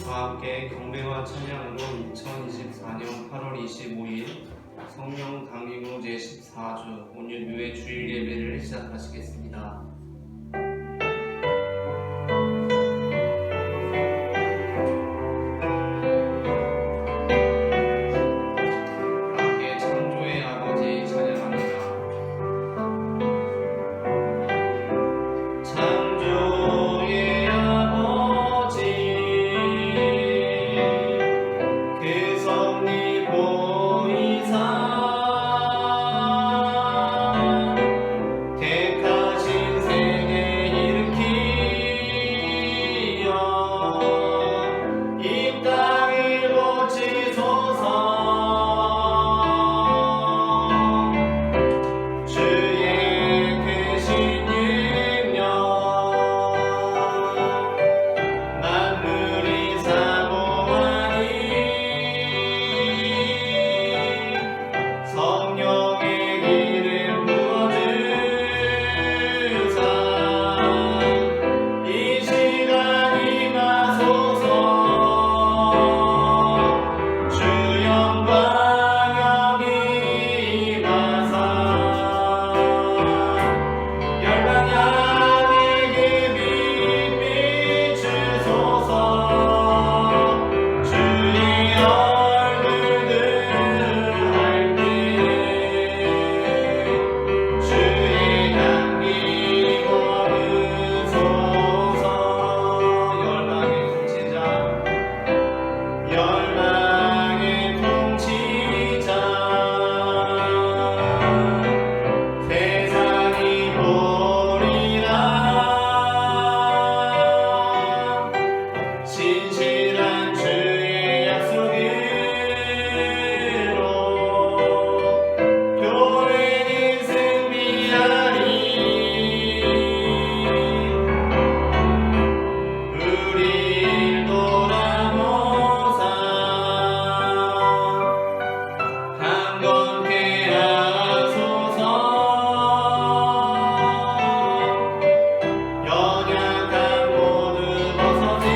다 함께 경배와 찬양으로 2024년 8월 25일 성령 강림후 제14주 온유교회 주일 예배를 시작하시겠습니다. 함께 창조의 아버지 찬양합니다. 창조의 아버지 그 섭리 보이사 택하신 세계 일으키어 이 땅을 고치소서. 주의 크신 능력 만물이 사모하니 성령의 기름 부어주사 이 시간 임하소서. 주 영광 여기 임하사 열방 향해 그 빛 비추소서. 주의 얼굴 들할 때 주의 향기 거두소서. 열방의 통치자 열방의 통치자 세상이 보리라. 신실한 주의 약속으로 교회는 승리하리. 우리 돌아보사 한번께 하소서. 연약한 모두 벗어진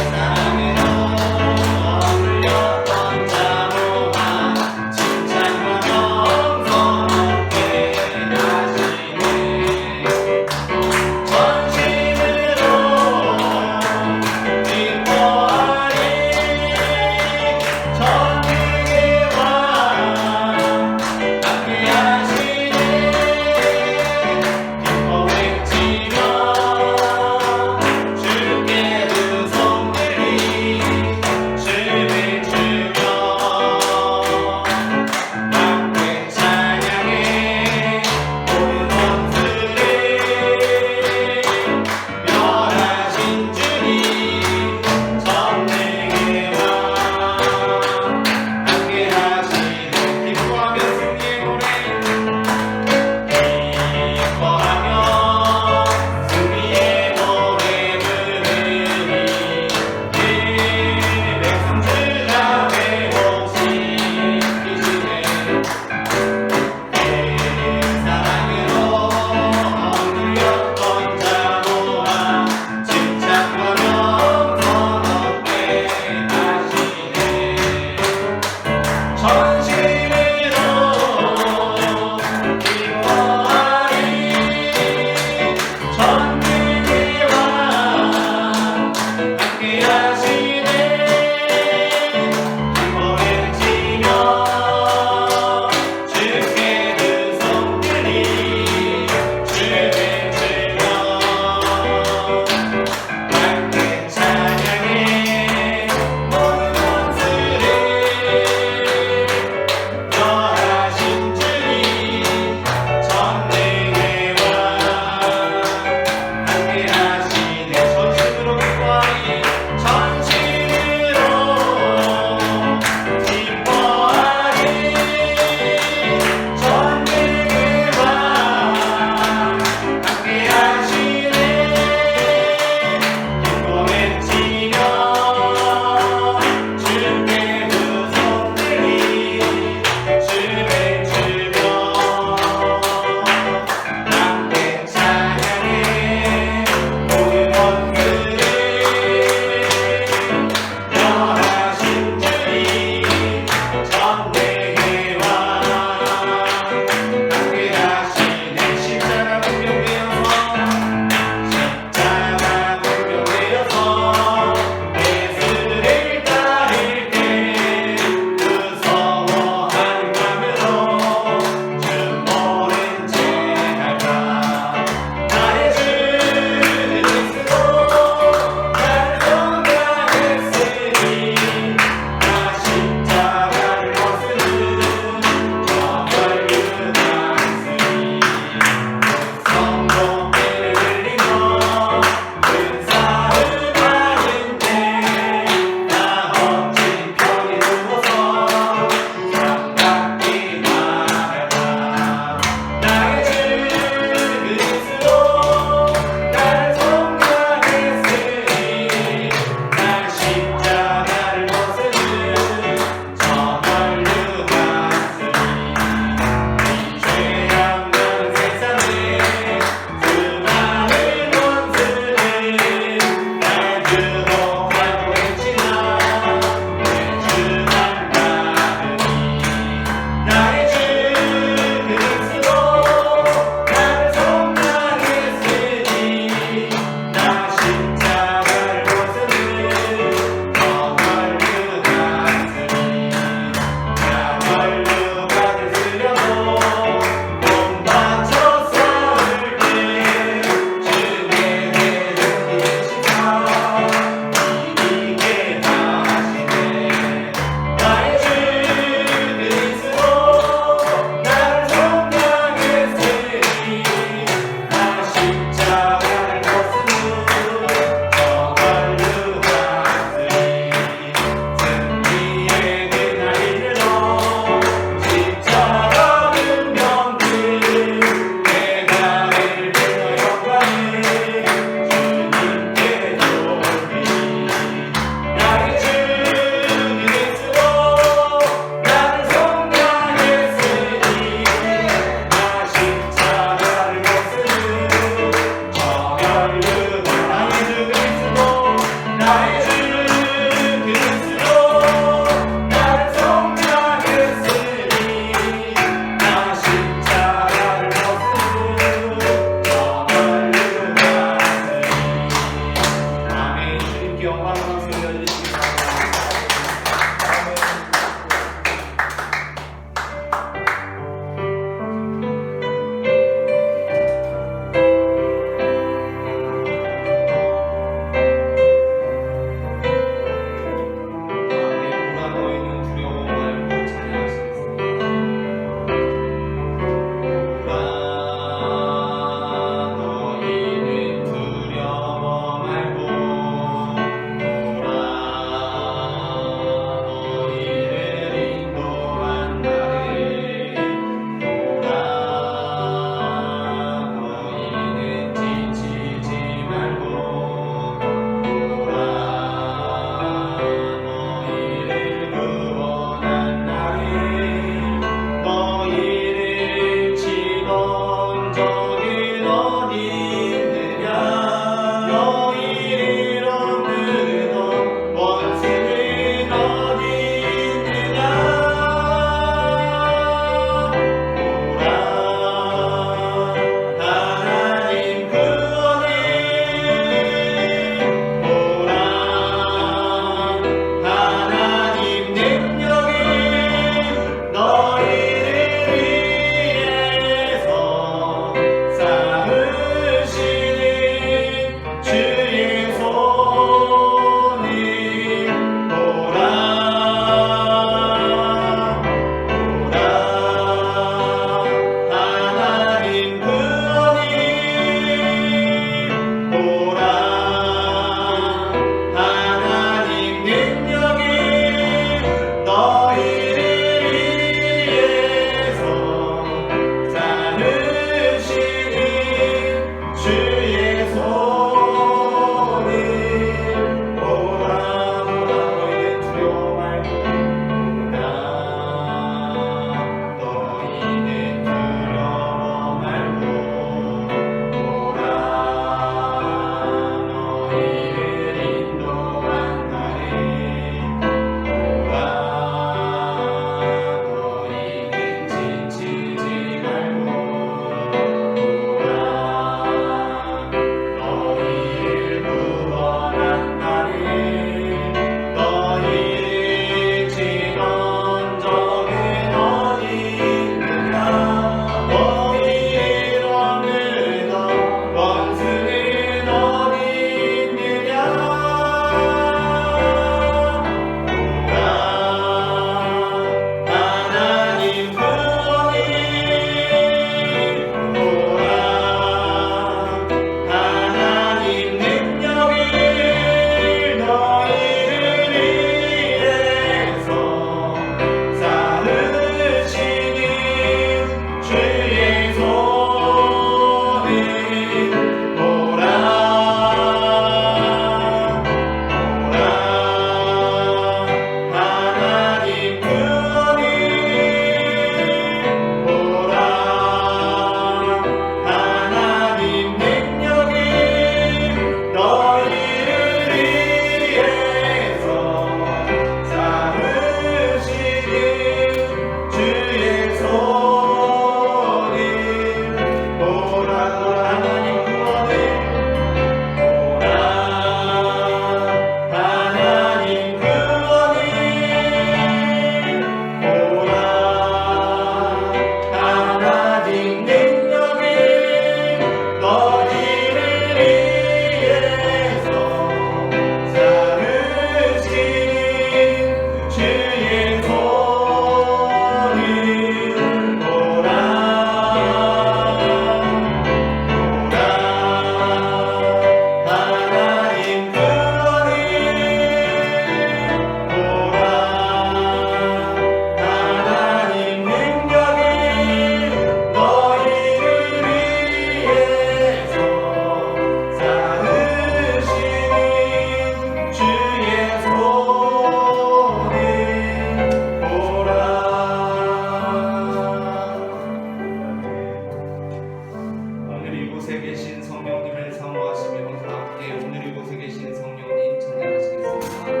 이곳에 계신 성령님을 사모하시며 다 함께 오늘 이곳에 계신 성령님 찬양하시겠습니다.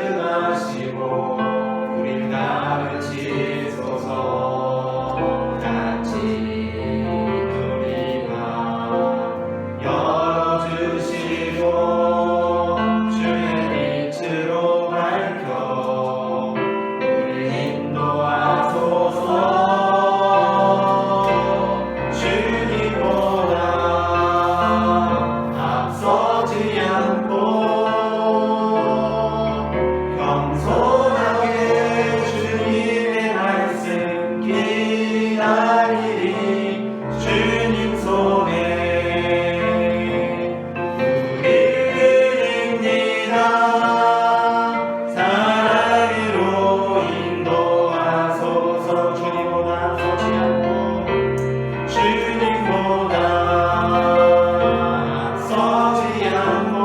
말씀하시고 우릴 가르치소서. 같이 우리가 열어주시고 주의 빛으로 밝혀 우릴 인도하소서. 주님보다 앞서지 않고 겸손하게 주님의 말씀 기다리리. 주님 손에 우리를 드립니다. 사랑으로 인도하소서. 주님보다 앞서지 않고 주님보다 앞서지 않고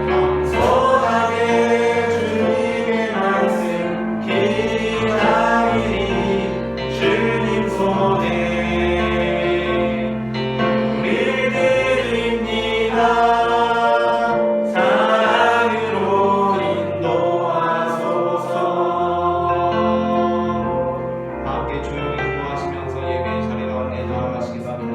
겸손하게 주님의 말씀 기다리리. 주님 손에 우릴 드립니다. 사랑으로 인도하소서. 다 함께 조용히 기도하시면서 예배의 자리 가운데 나아가시겠습니다.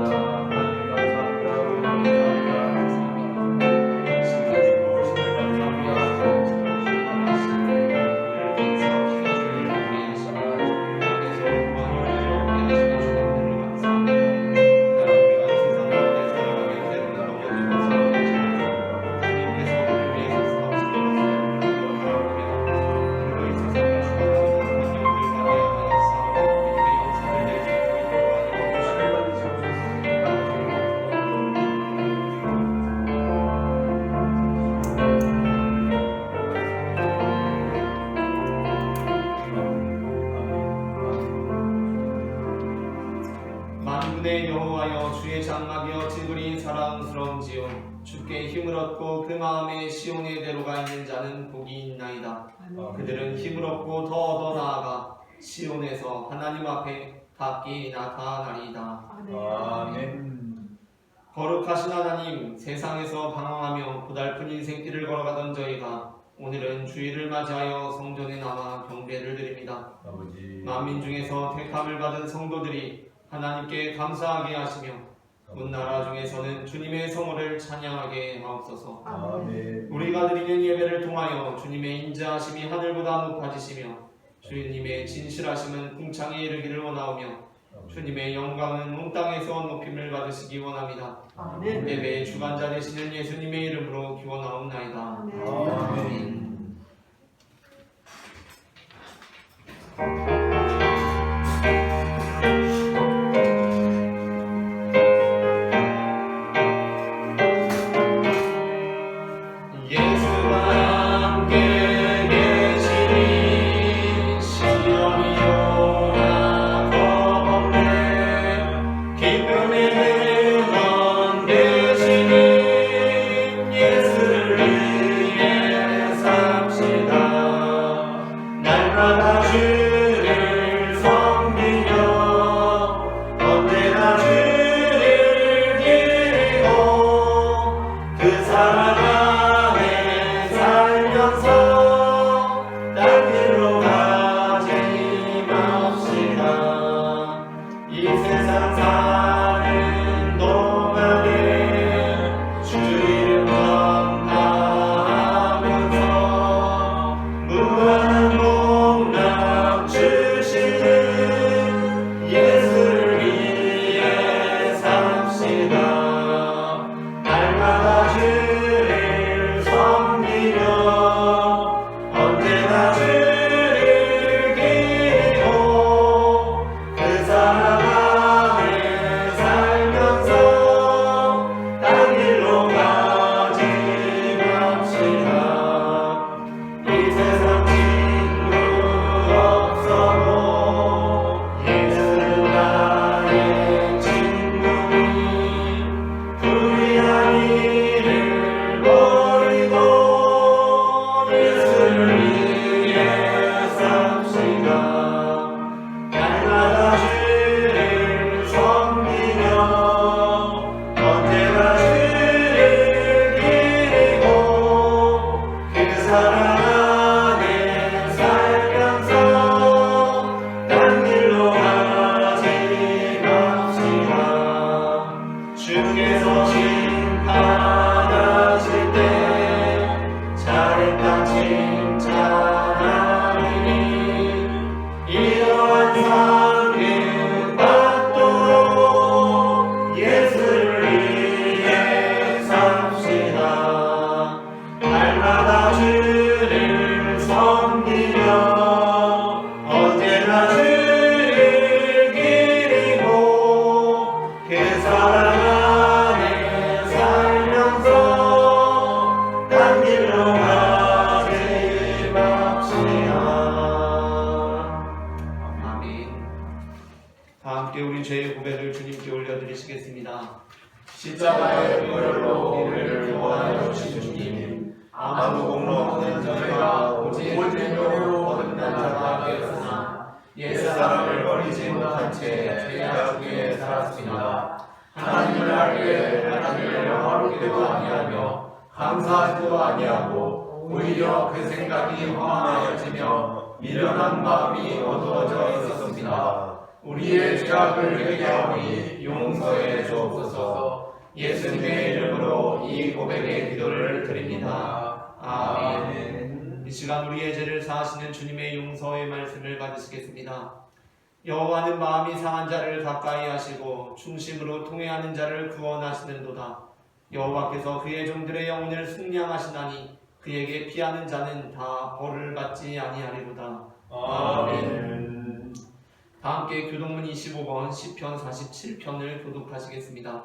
만군의 여호와여, 주의 장막이여 진군이 사랑스러운지요. 주께 힘을 얻고 그 마음에 시온의 대로가 있는 자는 복이 있나이다. 그들은 힘을 얻고 더 나아가 시온에서 하나님 앞에 각기 나타나리이다. 아멘. 거룩하신 하나님, 세상에서 방황하며 고달픈 인생길을 걸어가던 저희가 오늘은 주일을 맞이하여 성전에 나와 경배를 드립니다. 아버지. 만민 중에서 택함을 받은 성도들이 하나님께 감사하게 하시며 온 나라 중에서는 주님의 성호를 찬양하게 하옵소서. 아멘. 우리가 드리는 예배를 통하여 주님의 인자하심이 하늘보다 높아지시며 주님의 진실하심은 궁창에 이르기를 원하오며 주님의 영광은 온 땅에서 높임을 받으시기 원합니다. 아멘. 예배의 주관자 되시는 예수님의 이름으로 기원하옵나이다. 아멘. 예수와 함께 계시니 시험이 오나 겁없네. 기쁨의 넌 되시니 예수를 위해 사 하늘을 기리고 그 사랑 안에 살면서 딴 길로 가지 맙시다. 아멘. 다 함께 우리 죄의 고백을 주님께 올려드리시겠습니다. 십자가의 보혈로 우리를 구원하여 주신 주님, 아무 공로 없는 저희가 오직 은혜로 거듭난 자가 되었으나 옛사람을 버리지 못한 채 죄악 중에 살았습니다. 하나님을 알게 하나님을 영화롭게도 아니하며 감사하지도 아니하고 오히려 그 생각이 황망해지며 미련한 마음이 어두워져 있었습니다. 우리의 죄악을 회개하오니 용서해 주옵소서. 예수님의 이름으로 이 고백의 기도를 드립니다. 아멘. 이 시간 우리의 죄를 사하시는 주님의 용서의 말씀을 받으시겠습니다. 여호와는 마음이 상한 자를 가까이 하시고 중심으로 통회하는 자를 구원하시는도다. 여호와께서 그의 종들의 영혼을 속량하시나니 그에게 피하는 자는 다 벌을 받지 아니하리로다. 아멘. 다 함께 교동문 25번 시편 47편을 교독하시겠습니다.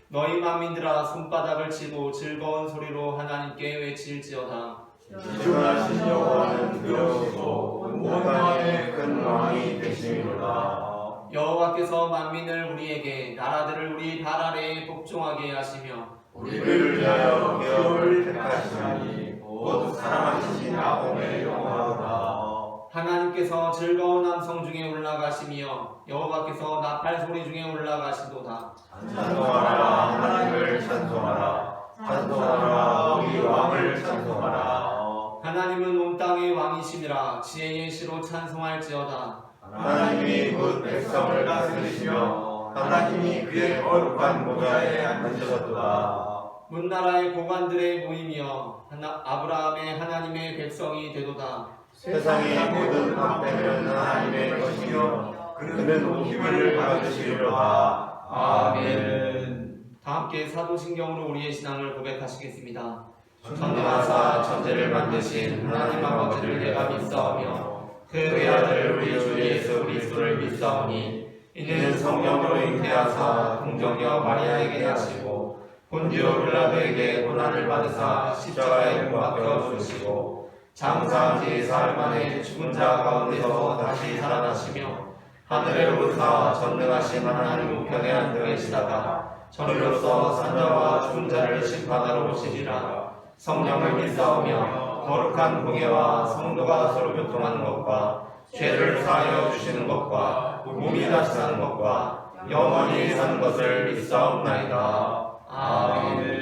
너희 만민들아 손바닥을 치고 즐거운 소리로 하나님께 외칠지어다. 지존하신 여호와는 두려우시고 온 땅의 큰 왕이 되시리로다. 여호와께서 만민을 우리에게 나라들을 우리 발 아래에 복종하게 하시며 우리를 위하여 기업을 택하시나니 곧 사랑하신 야곱의 영화로다. 하나님께서 즐거운 함성 중에 올라가시며 여호와께서 나팔 소리 중에 올라가시도다. 찬송하라 하나님을 찬송하라. 찬송하라 우리 왕을 찬송하라. 하나님은 온 땅의 왕이심이라 지혜의 시로 찬송할지어다. 하나님이 곧 백성을 다스리시며 하나님이 그의 거룩한 보좌에 앉으셨도다. 문나라의 고관들의 모임이여 아브라함의 하나님의 백성이 되도다. 세상의 모든 방패는 하나님의 것이며 그는 힘을 받으시리로다. 아멘. 다 함께 사도신경으로 우리의 신앙을 고백하시겠습니다. 전능하사 천지를 만드신 하나님 아버지를 내가 믿사오며 그 외아들 우리 주 예수 그리스도를 믿사오니 이는 성령으로 잉태하사 동정녀 마리아에게 나시고 본디오 빌라도에게 고난을 받으사 십자가에 못 박혀 죽으시고 장사한 지 사흘 만에 죽은 자 가운데서 다시 살아나시며 하늘에 오르사 전능하신 하나님 우편에 앉아 계시다가 저리로서 산자와 죽은 자를 심판하러 오시리라. 성령을 믿사오며 거룩한 공예와 성도가 서로 교통하는 것과 죄를 사하여 주시는 것과 몸이 다시 사는 것과 영원히 사는 것을 믿사옵나이다. 아멘.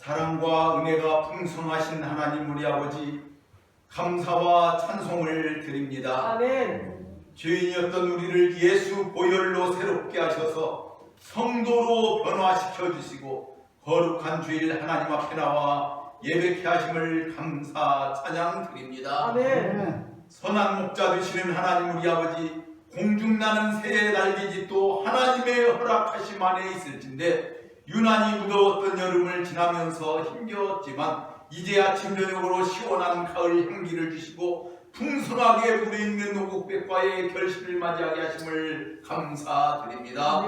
사랑과 은혜가 풍성하신 하나님 우리 아버지, 감사와 찬송을 드립니다. 아멘. 죄인이었던 우리를 예수 보혈로 새롭게 하셔서 성도로 변화시켜 주시고 거룩한 주일 하나님 앞에 나와 예배케 하심을 감사 찬양 드립니다. 아멘. 선한 목자 되시는 하나님 우리 아버지, 공중나는 새의 날개짓도 하나님의 허락하심 안에 있을진데 유난히 무더웠던 여름을 지나면서 힘겨웠지만 이제 아침 저녁으로 시원한 가을 향기를 주시고 풍성하게 우리있는 오곡백과의 결실을 맞이하게 하심을 감사드립니다.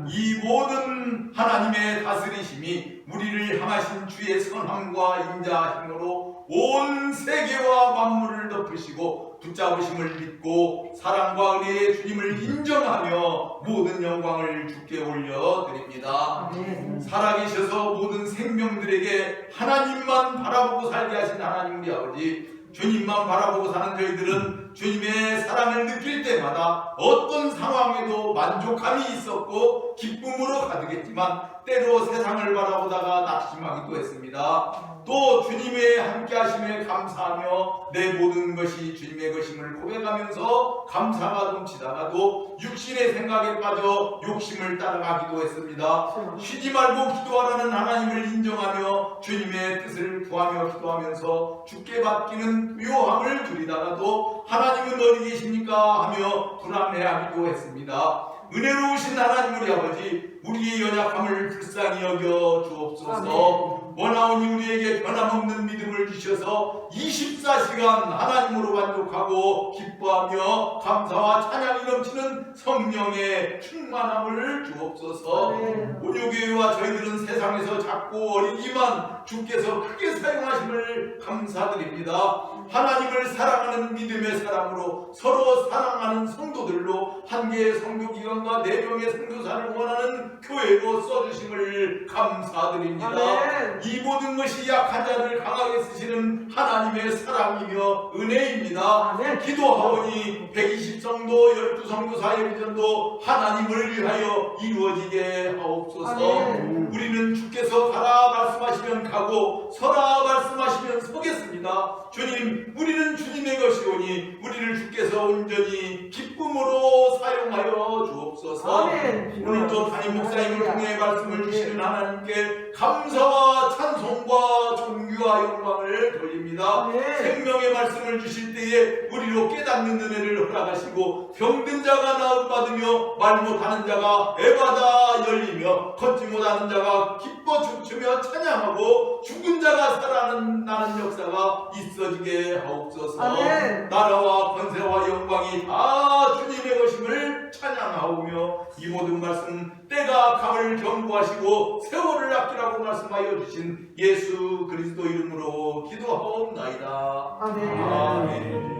이 모든 하나님의 다스리심이 우리를 향하신 주의 선함과 인자하심으로 온 세계와 만물을 덮으시고 붙잡으심을 믿고 사랑과 은혜의 주님을 인정하며 모든 영광을 주께 올려드립니다. 살아계셔서 모든 생명들에게 하나님만 바라보고 살게 하신 하나님 우리 아버지, 주님만 바라보고 사는 저희들은 주님의 사랑을 느낄 때마다 어떤 상황에도 만족감이 있었고 기쁨으로 가득했지만 때로 세상을 바라보다가 낙심하기도 했습니다. 또 주님의 함께하심에 감사하며 내 모든 것이 주님의 것임을 고백하면서 감사가 넘치다가도 육신의 생각에 빠져 욕심을 따라가기도 했습니다. 쉬지 말고 기도하라는 하나님을 인정하며 주님의 뜻을 구하며 기도하면서 주께 받기는 묘함을 누리다가도 하나님은 어디 계십니까 하며 불안해하기도 했습니다. 은혜로우신 하나님 우리 아버지, 우리의 연약함을 불쌍히 여겨 주옵소서. 원하오니 우리에게 변함없는 믿음을 주셔서 24시간 하나님으로 만족하고 기뻐하며 감사와 찬양이 넘치는 성령의 충만함을 주옵소서. 온유교회와 저희들은 세상에서 작고 어리지만 주께서 크게 사용하심을 감사드립니다. 하나님을 사랑하는 믿음의 사람으로 서로 사랑하는 성도들로 한 개의 성교기관과 4명의 선교사를 원하는 교회로 써주심을 감사드립니다. 이 모든 것이 약한 자를 강하게 쓰시는 하나님의 사랑이며 은혜입니다. 기도하오니 120성도 12성교사의 비전도 하나님을 위하여 이루어지게 하옵소서. 우리는 주께서 가라 말씀하시면 가고 서라 말씀하시면 서겠습니다. 주님, 우리는 주님의 것이오니 우리를 주께서 온전히 기쁨으로 사용하여 주옵소서. 오늘도 담임 목사님을 통해 말씀을 주시는 하나님께 감사와 찬송과 존귀와 영광을 돌립니다. 생명의 말씀을 주실 때에 우리로 깨닫는 은혜를 허락하시고 병든 자가 나음 받으며 말 못하는 자가 애받아 열리며 걷지 못하는 자가 기뻐 춤추며 찬양하고 죽은 자가 살아나는 역사가 있어지게 하옵소서. 나라와 권세와 영광이 다 주님의 것임을 찬양하오며 이 모든 말씀 때가 감을 경고하시고 세월을 아끼라고 말씀하여 주신 예수 그리스도 이름으로 기도하옵나이다. 아멘.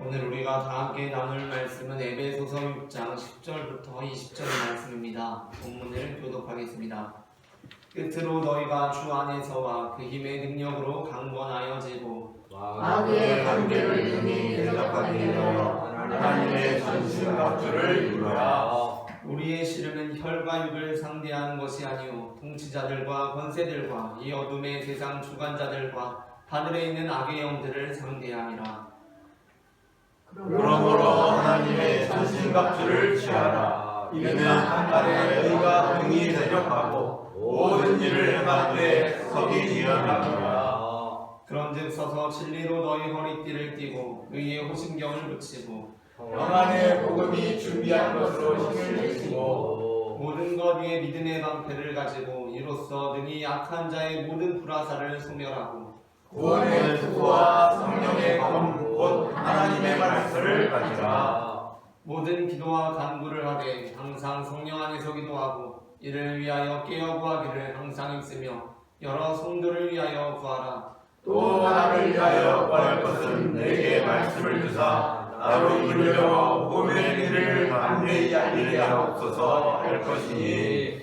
오늘 우리가 다 함께 나눌 말씀은 에베소서 6장 10절부터 20절 말씀입니다. 본문을 교독하겠습니다. 끝으로 너희가 주 안에서와 그 힘의 능력으로 강건하여지고 마귀의 관계를 능히 대적하게 하여 하나님의 전신갑주를 이루라. 우리의 씨름은 혈과 육을 상대하는 것이 아니요 통치자들과 권세들과 이 어둠의 세상 주관자들과 하늘에 있는 악의 영들을 상대함이라. 그러므로 하나님의 전신갑주를 취하라. 이는 한날에 너희가 능히 대적하고 모든 일을 행하되 서기 위함이니라. 그런즉 서서 진리로 너희 허리띠를 띠고 의의 호심경을 붙이고 평안의 복음이 준비한 것으로 힘을 내시고 모든 것 위에 믿음의 방패를 가지고 이로써 능히 약한 자의 모든 불화살을 소멸하고 구원의 투구와 성령의 검 곧 하나님의 말씀을 가지라. 모든 기도와 간구를 하되 항상 성령 안에서 기도하고 이를 위하여 깨어 구하기를 항상 힘쓰며 여러 성도를 위하여 구하라. 또 나를 위하여 구할 것은 내게 말씀을 주사 나로 이루려 복음의 길을 담대히 알리게 하옵소서 할 것이니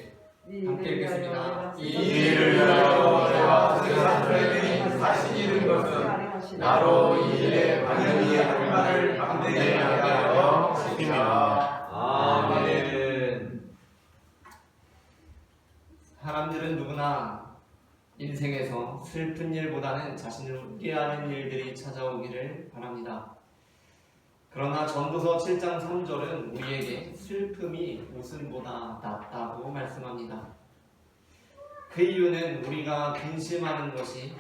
함께 읽겠습니다. 이 일을 위하여 내가 세상에 자신 잃은 것은 나로 이 일에 반응이 할 말을 담대히 하여 지키라. 아멘. 사람들은 누구나 인생에서 슬픈 일보다는 자신을 웃게 하는 일들이 찾아오기를 바랍니다. 그러나 전도서 7장 3절은 우리에게 슬픔이 웃음보다 낫다고 말씀합니다. 그 이유는 우리가 근심하는 것이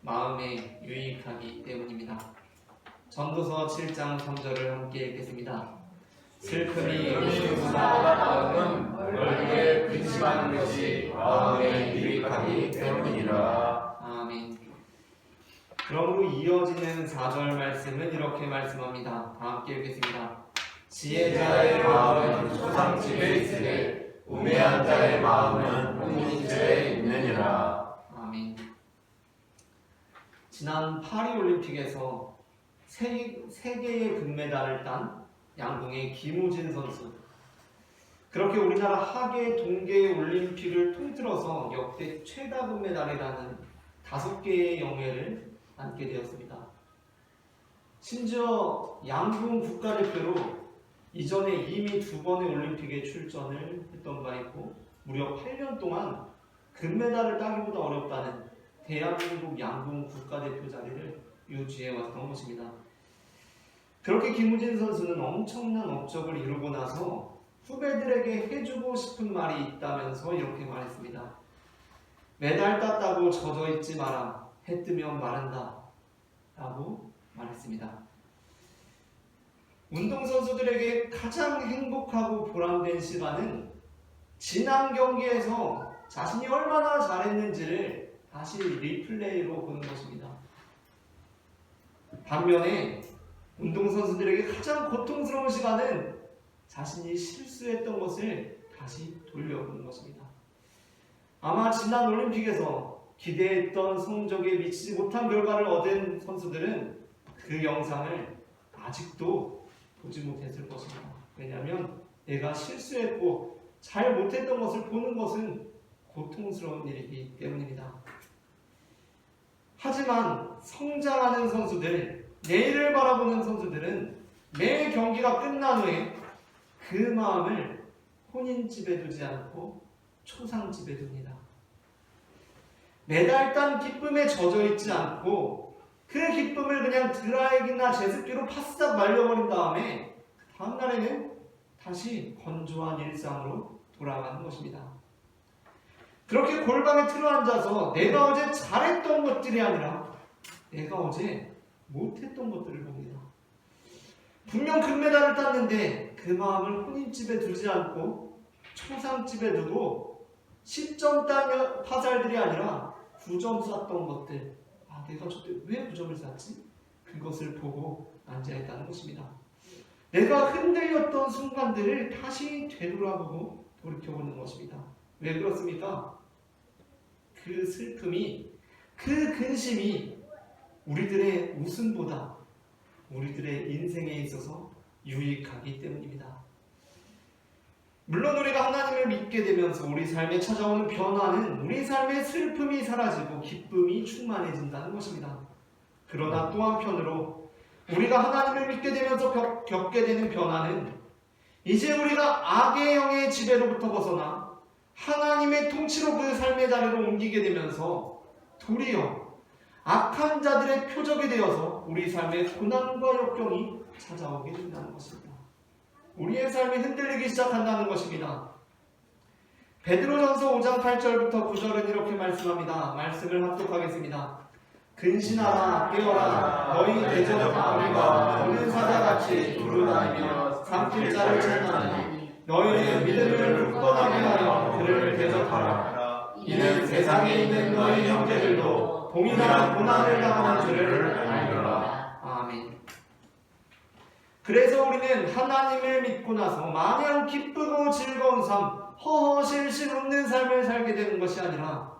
마음에 유익하기 때문입니다. 전도서 7장 3절을 함께 읽겠습니다. 슬픔이 웃음보다 나음은 너희에게 근심하는 것이 마음에 유익하기 때문이라. 아멘. 그러므로 이어지는 4절 말씀은 이렇게 말씀합니다. 다 함께 읽겠습니다. 지혜자의 마음은 초상집에 있으되 우매한 자의 마음은 홍인집에 있느니라. 아멘. 지난 파리올림픽에서 3개의 금메달을 딴 양궁의 김우진 선수. 그렇게 우리나라 하계 동계 올림픽을 통틀어서 역대 최다 금메달이라는 5개의 영예를 안게 되었습니다. 심지어 양궁 국가대표로 이전에 이미 2번의 올림픽에 출전을 했던 바 있고 무려 8년 동안 금메달을 따기보다 어렵다는 대한민국 양궁 국가대표 자리를 유지해왔던 것입니다. 그렇게 김우진 선수는 엄청난 업적을 이루고 나서 후배들에게 해주고 싶은 말이 있다면서 이렇게 말했습니다. 메달 땄다고 젖어있지 마라. 해 뜨면 마른다. 라고 말했습니다. 운동선수들에게 가장 행복하고 보람된 시간은 지난 경기에서 자신이 얼마나 잘했는지를 다시 리플레이로 보는 것입니다. 반면에 운동선수들에게 가장 고통스러운 시간은 자신이 실수했던 것을 다시 돌려보는 것입니다. 아마 지난 올림픽에서 기대했던 성적에 미치지 못한 결과를 얻은 선수들은 그 영상을 아직도 보지 못했을 것입니다. 왜냐하면 내가 실수했고 잘 못했던 것을 보는 것은 고통스러운 일이기 때문입니다. 하지만 성장하는 선수들, 내일을 바라보는 선수들은 매 경기가 끝난 후에 그 마음을 혼인집에 두지 않고 초상집에 둡니다. 메달 딴 기쁨에 젖어있지 않고 그 기쁨을 그냥 드라이기나 제습기로 파스닥 말려버린 다음에 다음 날에는 다시 건조한 일상으로 돌아가는 것입니다. 그렇게 골방에 틀어앉아서 내가 어제 잘했던 것들이 아니라 내가 어제 못했던 것들을 봅니다. 분명 금메달을 땄는데 그 마음을 혼인집에 두지 않고 초상집에 두고 10점 딴 화살들이 아니라 9점 쐈던 것들, 내가 저때 왜 9점을 쐈지? 그것을 보고 앉아있다는 것입니다. 내가 흔들렸던 순간들을 다시 되돌아보고 돌이켜보는 것입니다. 왜 그렇습니까? 그 슬픔이, 그 근심이 우리들의 웃음보다 우리들의 인생에 있어서 유익하기 때문입니다. 물론 우리가 하나님을 믿게 되면서 우리 삶에 찾아오는 변화는 우리 삶의 슬픔이 사라지고 기쁨이 충만해진다는 것입니다. 그러나 또 한편으로 우리가 하나님을 믿게 되면서 겪게 되는 변화는 이제 우리가 악의 영의 지배로부터 벗어나 하나님의 통치로 그 삶의 자리로 옮기게 되면서 도리어 악한 자들의 표적이 되어서 우리 삶에 고난과 역경이 찾아오게 된다는 것입니다. 우리의 삶이 흔들리기 시작한다는 것입니다. 베드로전서 5장 8절부터 9절은 이렇게 말씀합니다. 말씀을 합독하겠습니다. 근신하라 깨어라 너희 대적하리가 오는 사자같이 두루다니며 삼킬 자를 찾나니 너희는 믿음을 굳건하게 하여 그를 대적하라. 이는 세상에 있는 너희 형제들도 동일한 고난을 당하는 줄을 알리라. 아멘. 그래서 우리는 하나님을 믿고 나서 마냥 기쁘고 즐거운 삶, 허허실실 웃는 삶을 살게 되는 것이 아니라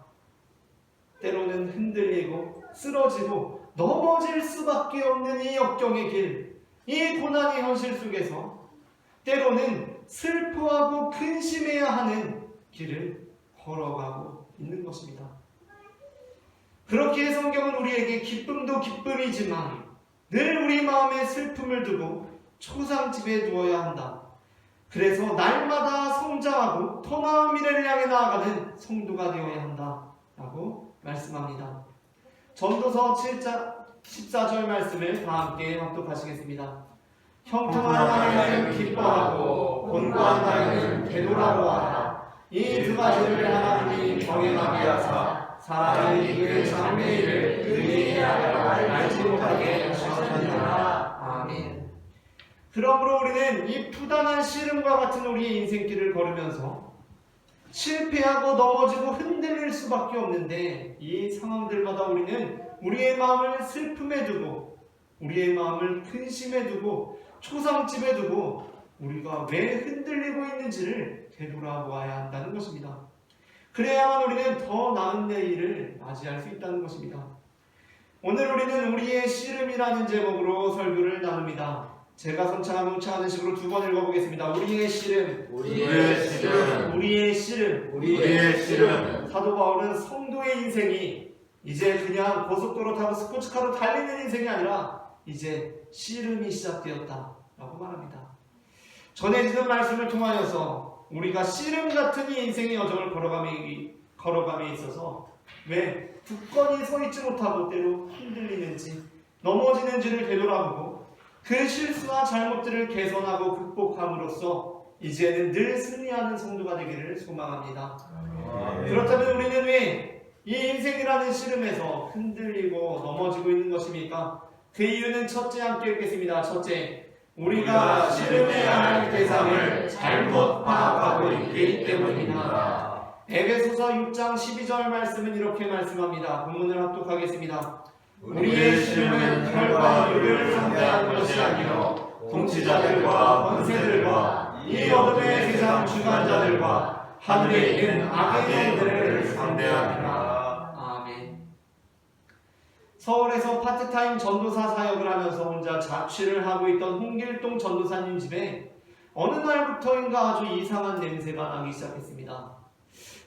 때로는 흔들리고 쓰러지고 넘어질 수밖에 없는 이 역경의 길, 이 고난의 현실 속에서 때로는 슬퍼하고 근심해야 하는 길을 걸어가고 있는 것입니다. 그렇기에 성경은 우리에게 기쁨도 기쁨이지만 늘 우리 마음에 슬픔을 두고 초상집에 누워야 한다. 그래서 날마다 성장하고 더 나은 미래를 향해 나아가는 성도가 되어야 한다 라고 말씀합니다. 전도서 7장 14절 말씀을 다 함께 합독하시겠습니다. 형통한 나이는 기뻐하고 곤고한 나이는 되돌아보아라. 이 두 가지를 하나님이 병행하게 하사 사람이 그 장래일을 의리에 알지 못하게 하셨느니라. 아멘. 그러므로 우리는 이 부단한 씨름과 같은 우리의 인생길을 걸으면서 실패하고 넘어지고 흔들릴 수밖에 없는데 이 상황들마다 우리는 우리의 마음을 슬픔에 두고 우리의 마음을 근심에 두고 초상집에 두고 우리가 왜 흔들리고 있는지를 되돌아보아야 한다는 것입니다. 그래야만 우리는 더 나은 내일을 맞이할 수 있다는 것입니다. 오늘 우리는 우리의 씨름이라는 제목으로 설교를 나눕니다. 제가 선창하면 웅창하는 식으로 두 번 읽어보겠습니다. 우리의 씨름, 우리의 씨름, 우리의 씨름, 우리의 씨름. 사도 바울은 성도의 인생이 이제 그냥 고속도로 타고 스포츠카로 달리는 인생이 아니라 이제 씨름이 시작되었다 라고 말합니다. 전해지는 말씀을 통하여서 우리가 씨름 같은 이 인생의 여정을 걸어감에 있어서 왜 굳건히 서 있지 못하고 때로 흔들리는지 넘어지는지를 되돌아보고 그 실수와 잘못들을 개선하고 극복함으로써 이제는 늘 승리하는 성도가 되기를 소망합니다. 그렇다면 우리는 왜 이 인생이라는 씨름에서 흔들리고 넘어지고 있는 것입니까? 그 이유는 첫째 함께 읽겠습니다. 첫째, 우리가 씨름해야 할 대상을 잘못 파악하고 있기 때문입니다. 에베소서 6장 12절 말씀은 이렇게 말씀합니다. 본문을 합독하겠습니다. 우리의 씨름은 혈과 육을 상대한 것이 아니요 통치자들과 권세들과 이 어둠의 세상 주관자들과 하늘에 있는 악의 영들을 상대하니라. 아멘. 서울에서 파트타임 전도사 사역을 하면서 혼자 자취를 하고 있던 홍길동 전도사님 집에 어느 날부터인가 아주 이상한 냄새가 나기 시작했습니다.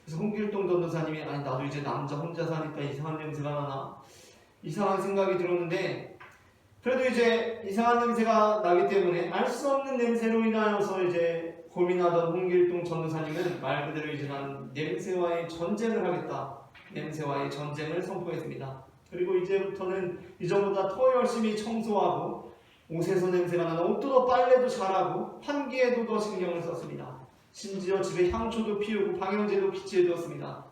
그래서 홍길동 전도사님이 아니 나도 이제 남자 혼자 사니까 이상한 냄새가 나나 이상한 생각이 들었는데 그래도 이제 이상한 냄새가 나기 때문에 알 수 없는 냄새로 인하여서 이제 고민하던 홍길동 전도사님은 말 그대로 이제 나는 냄새와의 전쟁을 하겠다. 냄새와의 전쟁을 선포했습니다. 그리고 이제부터는 이전보다 더 열심히 청소하고 옷에서 냄새가 나는 옷도 더 빨래도 잘하고 환기에도 더 신경을 썼습니다. 심지어 집에 향초도 피우고 방향제도 비치해두었습니다.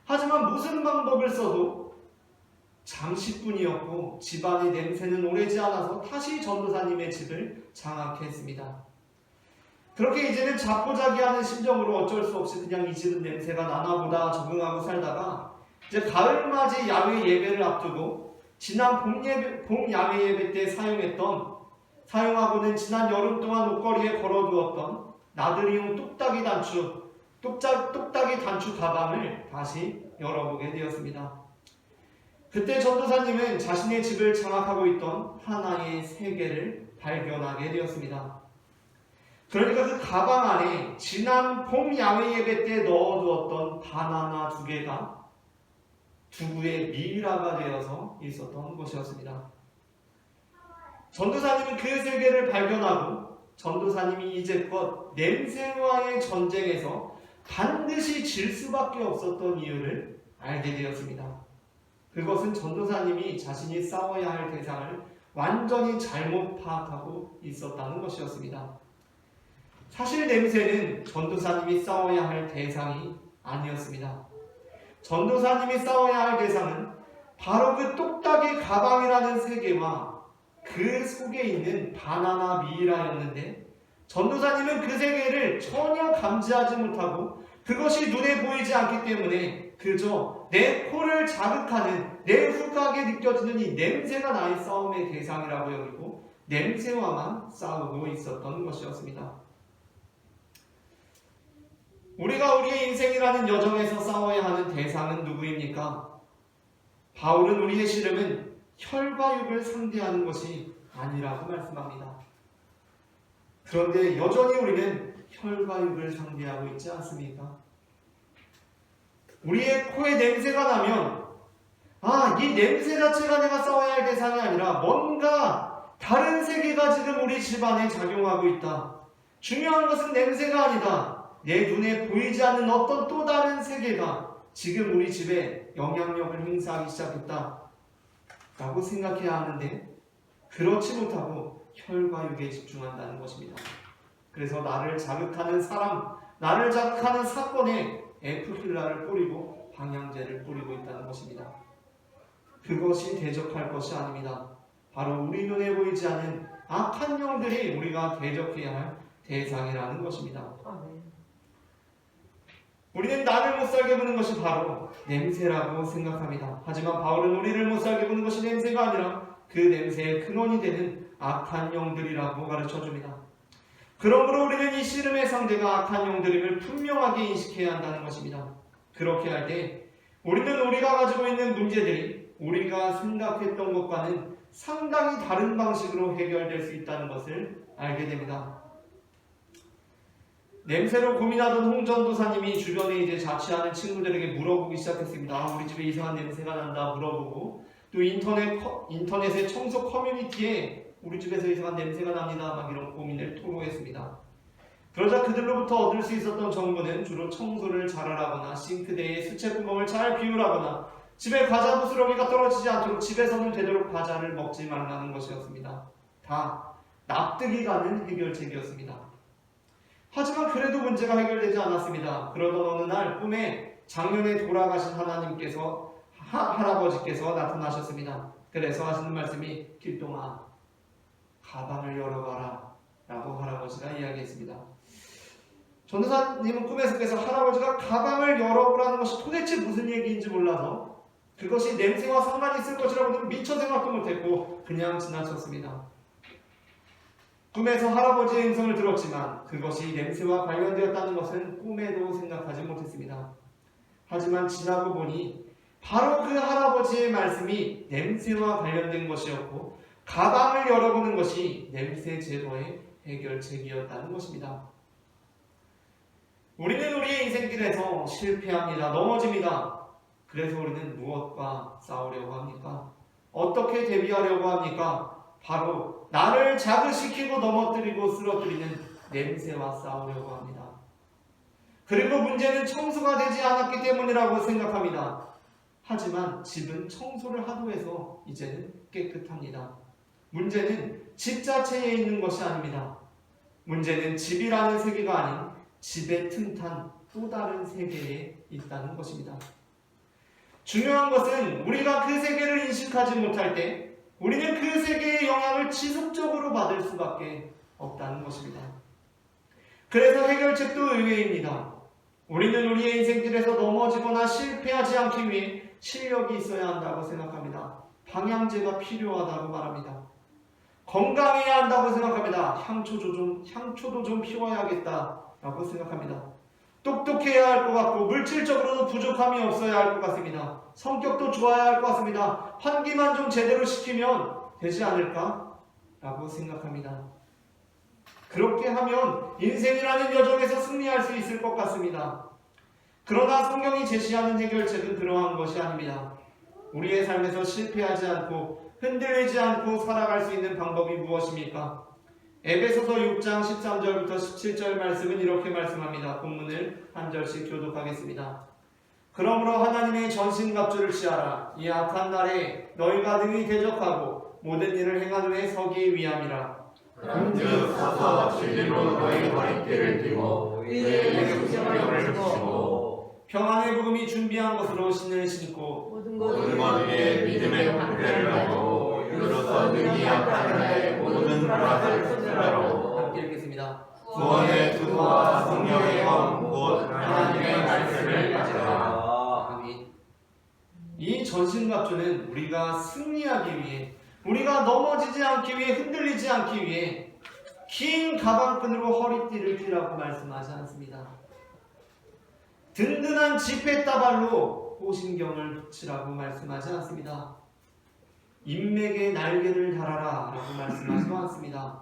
하지만 무슨 방법을 써도 잠시뿐이었고 집안의 냄새는 오래지 않아서 다시 전도사님의 집을 장악해 했습니다. 그렇게 이제는 자포자기하는 심정으로 어쩔 수 없이 그냥 이 집은 냄새가 나나보다 적응하고 살다가 이제 가을맞이 야외 예배를 앞두고 지난 봄 야외 예배 때 사용하고는 지난 여름 동안 옷걸이에 걸어두었던 나들이용 똑딱이 단추 가방을 다시 열어보게 되었습니다. 그때 전도사님은 자신의 집을 장악하고 있던 하나의 세계를 발견하게 되었습니다. 그러니까 그 가방 안에 지난 봄 야외 예배 때 넣어두었던 바나나 2개가 두부의 미라가 되어서 있었던 것이었습니다. 전도사님은 그 세계를 발견하고 전도사님이 이제껏 냄새와의 전쟁에서 반드시 질 수밖에 없었던 이유를 알게 되었습니다. 그것은 전도사님이 자신이 싸워야 할 대상을 완전히 잘못 파악하고 있었다는 것이었습니다. 사실 냄새는 전도사님이 싸워야 할 대상이 아니었습니다. 전도사님이 싸워야 할 대상은 바로 그 똑딱이 가방이라는 세계와 그 속에 있는 바나나 미이라였는데, 전도사님은 그 세계를 전혀 감지하지 못하고 그것이 눈에 보이지 않기 때문에 그저 내 코를 자극하는, 내 후각에 느껴지는 이 냄새가 나의 싸움의 대상이라고 여기고 냄새와만 싸우고 있었던 것이었습니다. 우리가 우리의 인생이라는 여정에서 싸워야 하는 대상은 누구입니까? 바울은 우리의 씨름은 혈과 육을 상대하는 것이 아니라고 말씀합니다. 그런데 여전히 우리는 혈과 육을 상대하고 있지 않습니까? 우리의 코에 냄새가 나면 이 냄새 자체가 내가 싸워야 할 대상이 아니라 뭔가 다른 세계가 지금 우리 집안에 작용하고 있다. 중요한 것은 냄새가 아니다. 내 눈에 보이지 않는 어떤 또 다른 세계가 지금 우리 집에 영향력을 행사하기 시작했다 라고 생각해야 하는데, 그렇지 못하고 혈과 육에 집중한다는 것입니다. 그래서 나를 자극하는 사람, 나를 자극하는 사건에 에프필라를 뿌리고 방향제를 뿌리고 있다는 것입니다. 그것이 대적할 것이 아닙니다. 바로 우리 눈에 보이지 않는 악한 영들이 우리가 대적해야 할 대상이라는 것입니다. 우리는 나를 못 살게 보는 것이 바로 냄새라고 생각합니다. 하지만 바울은 우리를 못 살게 보는 것이 냄새가 아니라 그 냄새의 근원이 되는 악한 영들이라고 가르쳐줍니다. 그러므로 우리는 이 씨름의 상대가 악한 영들임을 분명하게 인식해야 한다는 것입니다. 그렇게 할 때 우리는 우리가 가지고 있는 문제들이 우리가 생각했던 것과는 상당히 다른 방식으로 해결될 수 있다는 것을 알게 됩니다. 냄새로 고민하던 홍전도사님이 주변에 이제 자취하는 친구들에게 물어보기 시작했습니다. 우리 집에 이상한 냄새가 난다 물어보고, 또 인터넷의 청소 커뮤니티에 우리 집에서 이상한 냄새가 납니다 막 이런 고민을 토로했습니다. 그러자 그들로부터 얻을 수 있었던 정보는 주로 청소를 잘하라거나 싱크대에 수채구멍을 잘 비우라거나 집에 과자 부스러기가 떨어지지 않도록 집에서는 되도록 과자를 먹지 말라는 것이었습니다. 다 납득이 가는 해결책이었습니다. 하지만 그래도 문제가 해결되지 않았습니다. 그러던 어느 날 꿈에 작년에 돌아가신 할아버지께서 나타나셨습니다. 그래서 하시는 말씀이, 길동아, 가방을 열어봐라 라고 할아버지가 이야기했습니다. 전도사님은 꿈에서 할아버지가 가방을 열어보라는 것이 도대체 무슨 얘기인지 몰라서 그것이 냄새와 상관이 있을 것이라고는 미처 생각도 못했고 그냥 지나쳤습니다. 꿈에서 할아버지의 음성을 들었지만 그것이 냄새와 관련되었다는 것은 꿈에도 생각하지 못했습니다. 하지만 지나고 보니 바로 그 할아버지의 말씀이 냄새와 관련된 것이었고, 가방을 열어보는 것이 냄새 제거의 해결책이었다는 것입니다. 우리는 우리의 인생길에서 실패합니다. 넘어집니다. 그래서 우리는 무엇과 싸우려고 합니까? 어떻게 대비하려고 합니까? 바로 나를 자극시키고 넘어뜨리고 쓰러뜨리는 냄새와 싸우려고 합니다. 그리고 문제는 청소가 되지 않았기 때문이라고 생각합니다. 하지만 집은 청소를 하도 해서 이제는 깨끗합니다. 문제는 집 자체에 있는 것이 아닙니다. 문제는 집이라는 세계가 아닌 집의 틈탄 또 다른 세계에 있다는 것입니다. 중요한 것은 우리가 그 세계를 인식하지 못할 때 우리는 그 세계의 영향을 지속적으로 받을 수밖에 없다는 것입니다. 그래서 해결책도 의외입니다. 우리는 우리의 인생길에서 넘어지거나 실패하지 않기 위해 실력이 있어야 한다고 생각합니다. 방향제가 필요하다고 말합니다. 건강해야 한다고 생각합니다. 향초도 좀 피워야겠다라고 생각합니다. 똑똑해야 할 것 같고 물질적으로도 부족함이 없어야 할 것 같습니다. 성격도 좋아야 할 것 같습니다. 환기만 좀 제대로 시키면 되지 않을까? 라고 생각합니다. 그렇게 하면 인생이라는 여정에서 승리할 수 있을 것 같습니다. 그러나 성경이 제시하는 해결책은 그러한 것이 아닙니다. 우리의 삶에서 실패하지 않고 흔들리지 않고 살아갈 수 있는 방법이 무엇입니까? 에베소서 6장 13절부터 17절 말씀은 이렇게 말씀합니다. 본문을 한 절씩 교독하겠습니다. 그러므로 하나님의 전신갑주를 취하라. 이 악한 날에 너희가 능히 대적하고 모든 일을 행한 후에 서기 위함이라. 그런즉 서서 진리로 너희 머리띠를 띠고 의의 성령을 붙이고 평안의 복음이 준비한 것으로 신을 신고 모든 것 위에 믿음의 방패를 가지고 이로써 능히 악한 날에 모든 불화를 쏟으라고. 함께 읽겠습니다. 구원의 투구와 성령의 검 곧 하나님의 말씀을 가져라. 아멘. 이 전신갑주는 우리가 승리하기 위해, 우리가 넘어지지 않기 위해, 흔들리지 않기 위해 긴 가방끈으로 허리띠를 띠라고 말씀하지 않습니다. 든든한 지폐다발로 호신경을 붙이라고 말씀하지 않습니다. 인맥의 날개를 달아라 라고 말씀하지도 않습니다.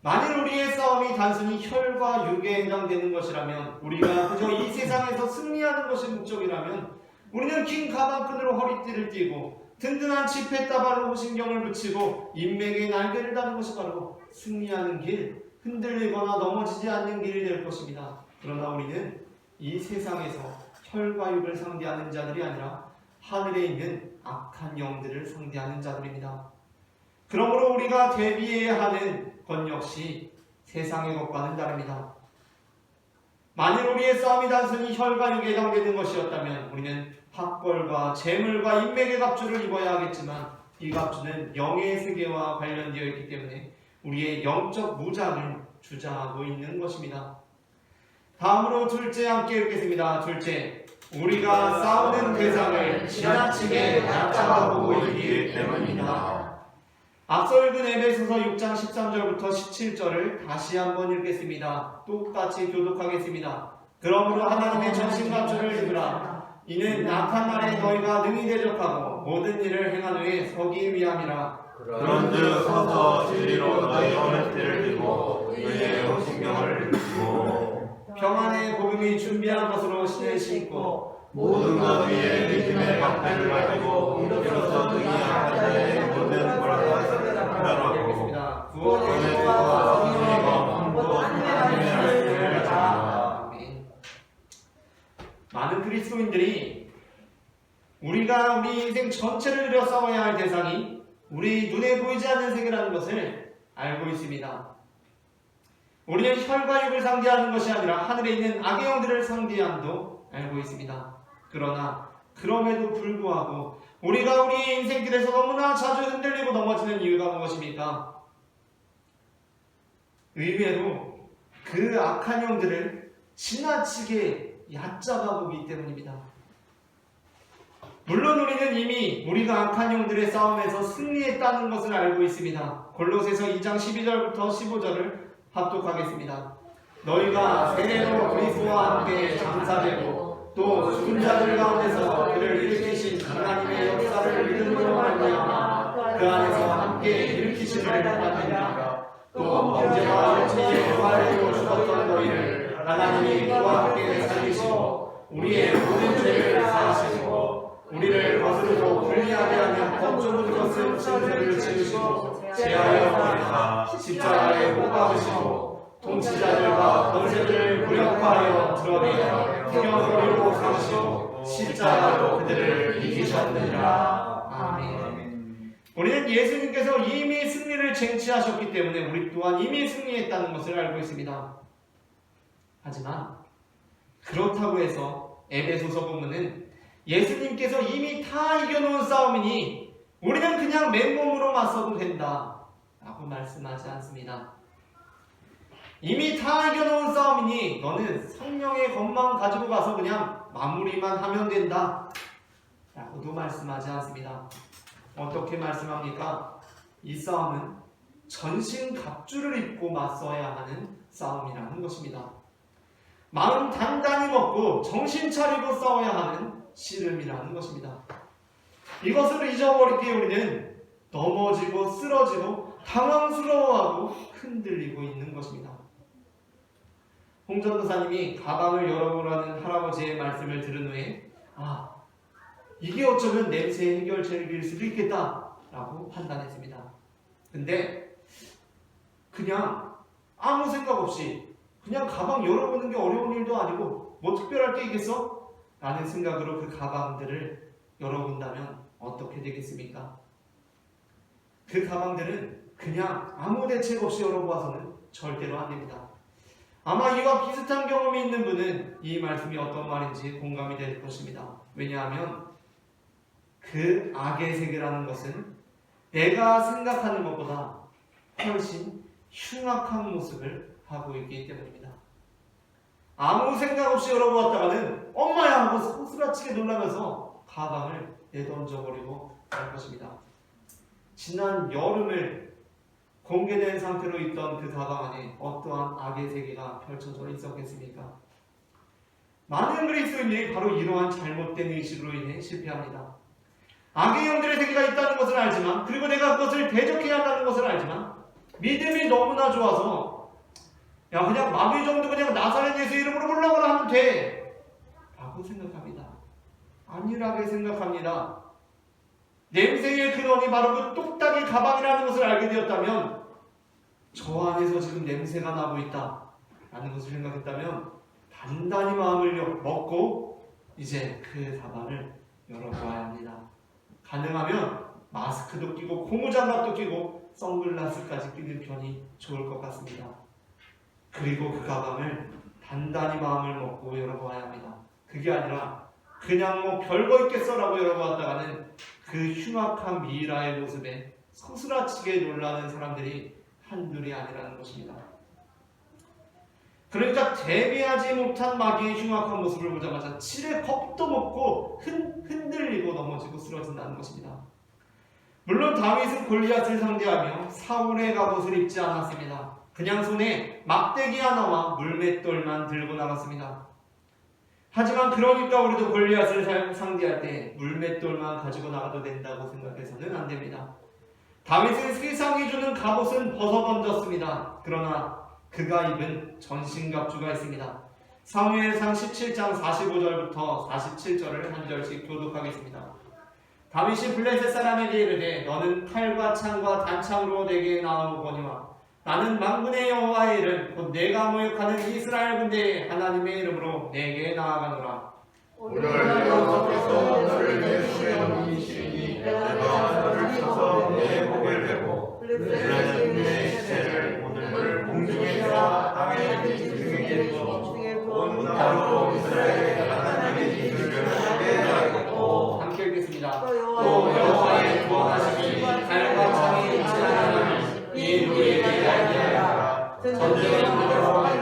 만일 우리의 싸움이 단순히 혈과 육에 해당되는 것이라면, 우리가 그저 이 세상에서 승리하는 것이 목적이라면, 우리는 긴 가방끈으로 허리띠를 띠고 든든한 지폐다발로 호신경을 붙이고 인맥의 날개를 다는 것이 바로 승리하는 길, 흔들리거나 넘어지지 않는 길이 될 것입니다. 그러나 우리는 이 세상에서 혈과 육을 상대하는 자들이 아니라 하늘에 있는 악한 영들을 상대하는 자들입니다. 그러므로 우리가 대비해야 하는 것 역시 세상의 것과는 다릅니다. 만일 우리의 싸움이 단순히 혈과 육에 해당되는 것이었다면 우리는 학벌과 재물과 인맥의 갑주를 입어야 하겠지만, 이 갑주는 영의 세계와 관련되어 있기 때문에 우리의 영적 무장을 주장하고 있는 것입니다. 다음으로 둘째 함께 읽겠습니다. 둘째, 우리가 싸우는 대상을 지나치게 낮잡아 보고 있기 때문입니다. 앞서 읽은 에베소서 6장 13절부터 17절을 다시 한번 읽겠습니다. 똑같이 교독하겠습니다. 그러므로 하나님의 전신갑주를 입으라. 이는 악한 날에 너희가 능히 대적하고 모든 일을 행한 후에 서기 위함이라. 그런즉 서서 진리로 너희 머리띠를 띠고 의의 호신경을 붙이고 평안의 복음이 준비한 것으로 신을 신고 모든 것 위에 믿음의 방패를 가지고 이로써 능히 악한 날에 모든 불화를 쏟으라고. 읽겠습니다. 구원의 투구와 성령의 검 곧 하나님의 말씀을 가져라. 아멘. 많은 그리스도인들이 우리가 우리 인생 전체를 들여 싸워야 할 대상이 우리 눈에 보이지 않는 세계라는 것을 알고 있습니다. 우리는 혈과 육을 상대하는 것이 아니라 하늘에 있는 악의 영들을 상대함도 알고 있습니다. 그러나 그럼에도 불구하고 우리가 우리의 인생길에서 너무나 자주 흔들리고 넘어지는 이유가 무엇입니까? 의외로 그 악한 영들을 지나치게 얕잡아 보기 때문입니다. 물론 우리는 이미 우리가 악한 영들의 싸움에서 승리했다는 것을 알고 있습니다. 골로새서 2장 12절부터 15절을 합독하겠습니다. 너희가 세례로 그리스도와 함께 장사되고 또 죽은 자들 가운데서 그를 일으키신 하나님의 역사를 믿음으로 말미암아 그 안에서 함께 일으키심을 받느니라. 또 언제나 육체의 부활로 죽었던 너희를 하나님이 그와 함께 살리시고 우리의 모든 죄를 사하시고 우리를 거스르고 불리하게 하는 법조문 것을 진설을 지으시고 제하여 버리사 십자가에 못 박으시고 통치자들과 권세들을 무력화하여 드러내어 구경거리로 삼으시고 십자가로 그들을 이기셨느니라. 아멘. 우리는 예수님께서 이미 승리를 쟁취하셨기 때문에 우리 또한 이미 승리했다는 것을 알고 있습니다. 하지만 그렇다고 해서 에베소서 본문은 예수님께서 이미 다 이겨놓은 싸움이니 우리는 그냥 맨몸으로 맞서도 된다 라고 말씀하지 않습니다. 이미 다 이겨놓은 싸움이니 너는 성령의 것만 가지고 가서 그냥 마무리만 하면 된다 라고도 말씀하지 않습니다. 어떻게 말씀합니까? 이 싸움은 전신 갑주를 입고 맞서야 하는 싸움이라는 것입니다. 마음 단단히 먹고 정신 차리고 싸워야 하는 씨름이라는 것입니다. 이것을 잊어버릴 때 우리는 넘어지고 쓰러지고 당황스러워하고 흔들리고 있는 것입니다. 홍전도사님이 가방을 열어보라는 할아버지의 말씀을 들은 후에 이게 어쩌면 냄새 해결책일 수도 있겠다 라고 판단했습니다. 근데 그냥 아무 생각 없이 그냥 가방 열어보는 게 어려운 일도 아니고 뭐 특별할 게 있겠어? 라는 생각으로 그 가방들을 열어본다면 어떻게 되겠습니까? 그 가방들은 그냥 아무 대책 없이 열어보아서는 절대로 안 됩니다. 아마 이와 비슷한 경험이 있는 분은 이 말씀이 어떤 말인지 공감이 될 것입니다. 왜냐하면 그 악의 세계라는 것은 내가 생각하는 것보다 훨씬 흉악한 모습을 하고 있기 때문입니다. 아무 생각 없이 열어보았다가는 엄마야 하고 소스라치게 놀라면서 가방을 내던져버리고 말 것입니다. 지난 여름을 공개된 상태로 있던 그 가방 안에 어떠한 악의 세계가 펼쳐져 있었겠습니까? 많은 그리스도인들이 바로 이러한 잘못된 의식으로 인해 실패합니다. 악의 영들의 세계가 있다는 것을 알지만, 그리고 내가 그것을 대적해야 한다는 것을 알지만, 믿음이 너무나 좋아서 그냥 마귀 정도 그냥 나사렛 예수 이름으로 올라가라 하면 돼 라고 생각합니다. 안일하게 생각합니다. 냄새의 근원이 바로 그 뚝딱이 가방이라는 것을 알게 되었다면, 저 안에서 지금 냄새가 나고 있다 라는 것을 생각했다면 단단히 마음을 먹고 이제 그 가방을 열어보아야 합니다. 가능하면 마스크도 끼고 고무장갑도 끼고 선글라스까지 끼는 편이 좋을 것 같습니다. 그리고 그 가방을 단단히 마음을 먹고 열어보아야 합니다. 그게 아니라 그냥 뭐 별거 있겠어라고 열어보았다가는 그 흉악한 미이라의 모습에 서스라치게 놀라는 사람들이 한둘이 아니라는 것입니다. 그러니까 대비하지 못한 마귀의 흉악한 모습을 보자마자 치를 겁도 먹고 흔들리고 넘어지고 쓰러진다는 것입니다. 물론 다윗은 골리앗을 상대하며 사울의 갑옷을 입지 않았습니다. 그냥 손에 막대기 하나와 물맷돌만 들고 나갔습니다. 하지만 그러니까 우리도 골리앗을 상대할 때 물맷돌만 가지고 나가도 된다고 생각해서는 안 됩니다. 다윗은 세상이 주는 갑옷은 벗어던졌습니다. 그러나 그가 입은 전신갑주가 있습니다. 사무엘상 17장 45절부터 47절을 한 절씩 교독하겠습니다. 다윗이 블레셋 사람에게 이르되 너는 칼과 창과 단창으로 내게 나아오거니와 나는 만군의 여호와의 이름 곧 내가 모욕하는 이스라엘 군대의 하나님의 이름으로 내게 나아가노라. 오늘 여호와께서 너를 내 손에 넘기시니 내가 너를 쳐서 내 목을 베고 블레셋 내 시체를 오늘 공중에서 땅에 중에 온 나라로 이스라엘의 하나님의 이름을 하게 하겠고. 함께 읽겠습니다. 또 여호와의 구원하심이 칼과 창이 있지 않으니 이 우리에게 알게 하라. 전쟁의 문으로 하는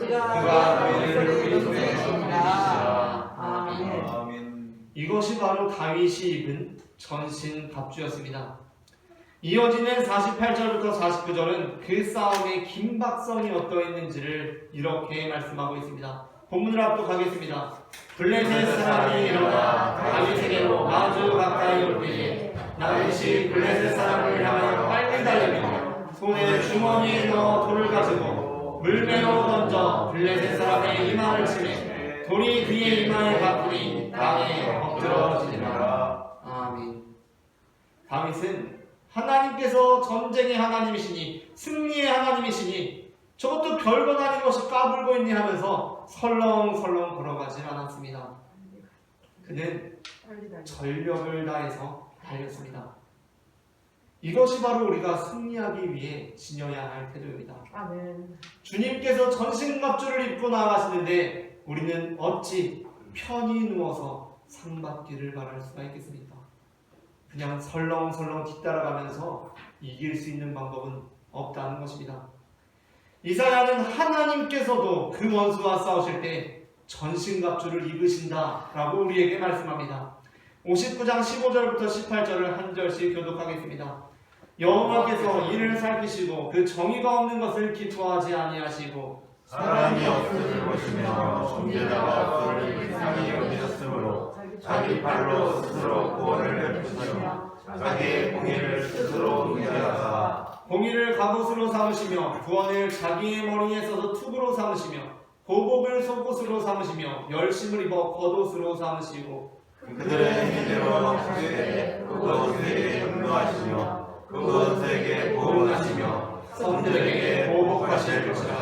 그가 너희를 우리 손에 넘기시라. 아멘. 이것이 바로 다윗이 입은 전신 갑주였습니다. 이어지는 48절부터 49절은 그 싸움의 긴박성이 어떠했는지를 이렇게 말씀하고 있습니다. 본문을 압독하겠습니다. 블레셋 사람이 일어나 다윗에게로 마주 가까이 올 때에 다윗이 블레셋 사람을 향하여 빨리 달리며 손에 주머니에 넣어 돌을 가지고 물매로 던져 블레셋 사람의 이마를 치매 돌이 그의 이마에 박히니 땅에 엎드러지니라. 아멘. 다윗은 하나님께서 전쟁의 하나님이시니 승리의 하나님이시니 저것도 별것 아닌 것이 까불고 있니 하면서 설렁설렁 걸어가지 않았습니다. 그는 전력을 다해서 달렸습니다. 이것이 바로 우리가 승리하기 위해 지녀야 할 태도입니다. 아멘. 주님께서 전신갑주를 입고 나가시는데 우리는 어찌 편히 누워서 상 받기를 바랄 수가 있겠습니까? 그냥 설렁설렁 뒤따라가면서 이길 수 있는 방법은 없다는 것입니다. 이사야는 하나님께서도 그 원수와 싸우실 때 전신갑주를 입으신다 라고 우리에게 말씀합니다. 59장 15절부터 18절을 한 절씩 교독하겠습니다. 여호와께서 이를 살피시고 그 정의가 없는 것을 기뻐하지 아니하시고 사람이 없을 것이며 존재자가 없을 이상이 여기셨으므로 자기 팔로 스스로 구원을 베푸시며 자기의 공의를 스스로 의지하사 공의를 갑옷으로 삼으시며 구원을 자기의 머리에 써서 투구로 삼으시며 보복을 속옷으로 삼으시며 열심을 입어 겉옷으로 삼으시고 그들의 행위대로 그것에게 용서하시며 그것에게 보응하시며 성들에게 보복하실 것이다.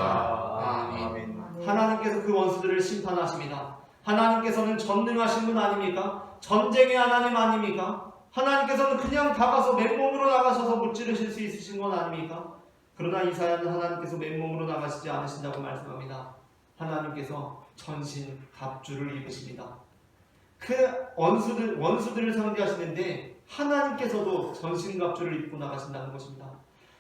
아멘. 하나님께서 그 원수들을 심판하십니다. 하나님께서는 전능하신 분 아닙니까? 전쟁의 하나님 아닙니까? 하나님께서는 그냥 다가서 맨몸으로 나가셔서 무찌르실 수 있으신 건 아닙니까? 그러나 이사야는 하나님께서 맨몸으로 나가시지 않으신다고 말씀합니다. 하나님께서 전신 갑주를 입으십니다. 그 원수들을 상대하시는데 하나님께서도 전신 갑주를 입고 나가신다는 것입니다.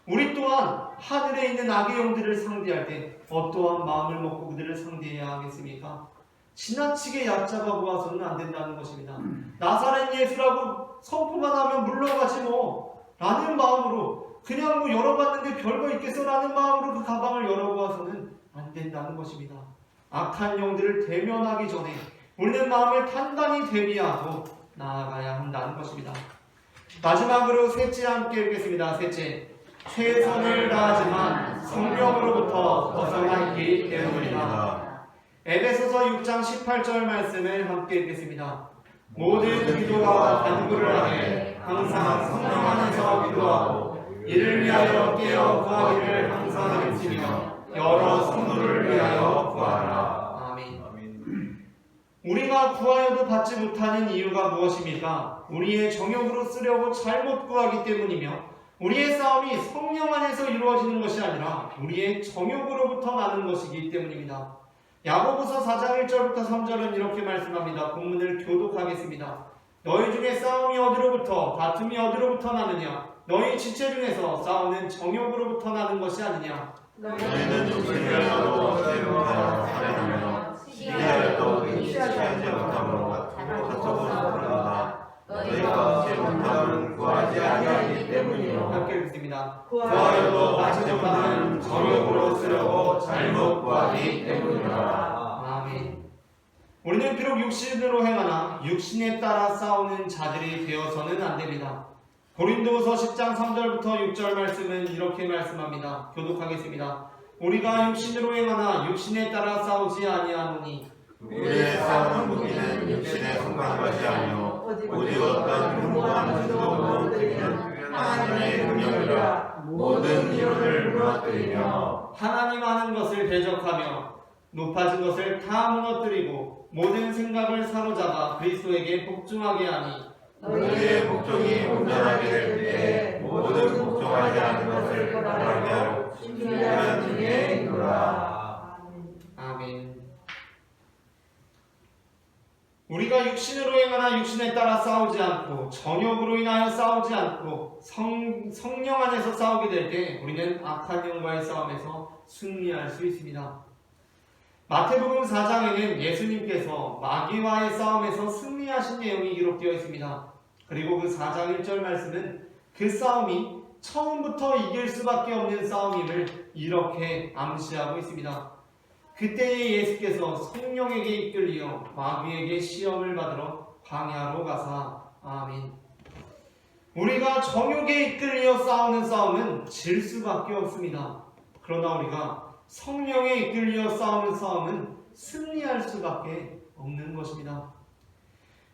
우리 또한 하늘에 있는 악의 영들을 상대할 때 어떠한 마음을 먹고 그들을 상대해야 하겠습니까? 지나치게 얕잡아 보아서는 안 된다는 것입니다. 나사렛 예수라고 선포만 하면 물러가지 뭐 라는 마음으로 그냥 뭐 열어봤는데 별거 있겠어 라는 마음으로 그 가방을 열어보아서는 안 된다는 것입니다. 악한 영들을 대면하기 전에 우리는 마음을 단단히 대비하고 나아가야 한다는 것입니다. 마지막으로 셋째 함께 읽겠습니다. 셋째, 최선을 다하지만 성령으로부터 벗어나 있기 때문이다. 에베소서 6장 18절 말씀을 함께 읽겠습니다. 모든 기도와 간구를 하되 항상 성령 안에서 기도하고 이를 위하여 깨어 구하기를 항상 외치며 여러 성도를 위하여 구하라. 아멘. 우리가 구하여도 받지 못하는 이유가 무엇입니까? 우리의 정욕으로 쓰려고 잘못 구하기 때문이며 우리의 싸움이 성령 안에서 이루어지는 것이 아니라 우리의 정욕으로부터 나는 것이기 때문입니다. 야고보서 4장 1절부터 3절은 이렇게 말씀합니다. 본문을 교독하겠습니다. 너희 중에 싸움이 어디로부터 다툼이 어디로부터 나느냐? 너희 지체 중에서 싸우는 정욕으로부터 나는 것이 아니냐? 너희는 육신이라도 세우며 살아나며 시기하여도 의지하지 못함으로 저쪽으로 그러나 너희가 얻지 못함은 구하지 아니하기 때문이요. 함께 읽습니다. 구하여도 받지 못하는 정욕으로 쓰려고 잘못 구하기 때문이라. 아멘. 우리는 비록 육신으로 행하나 육신에 따라 싸우는 자들이 되어서는 안 됩니다. 고린도후서 10장 3절부터 6절 말씀은 이렇게 말씀합니다. 교독하겠습니다. 우리가 육신으로 행하나 육신에 따라 싸우지 아니하노니 우리의 싸우는 무기는 육신에 속한 것이 아니오 오직 어떤 흉보한 수도 무너뜨리는 하나님의 능력이라 모든 이론을 무너뜨리며 하나님 하는 것을 대적하며 높아진 것을 다 무너뜨리고 모든 생각을 사로잡아 그리스도에게 복종하게 하니 너희의 복종이 온전하게 될 때 모든 복종하지 않은 것을 변하게 하고 준비한 중에 있노라. 아멘. 우리가 육신으로 행하나 육신에 따라 싸우지 않고 정욕으로 인하여 싸우지 않고 성령 안에서 싸우게 될 때 우리는 악한 영과의 싸움에서 승리할 수 있습니다. 마태복음 4장에는 예수님께서 마귀와의 싸움에서 승리하신 내용이 기록되어 있습니다. 그리고 그 4장 1절 말씀은 그 싸움이 처음부터 이길 수밖에 없는 싸움임을 이렇게 암시하고 있습니다. 그때에 예수께서 성령에게 이끌리어 마귀에게 시험을 받으러 광야로 가사 아멘. 우리가 정욕에 이끌리어 싸우는 싸움은 질 수밖에 없습니다. 그러나 우리가 성령에 이끌리어 싸우는 싸움은 승리할 수밖에 없는 것입니다.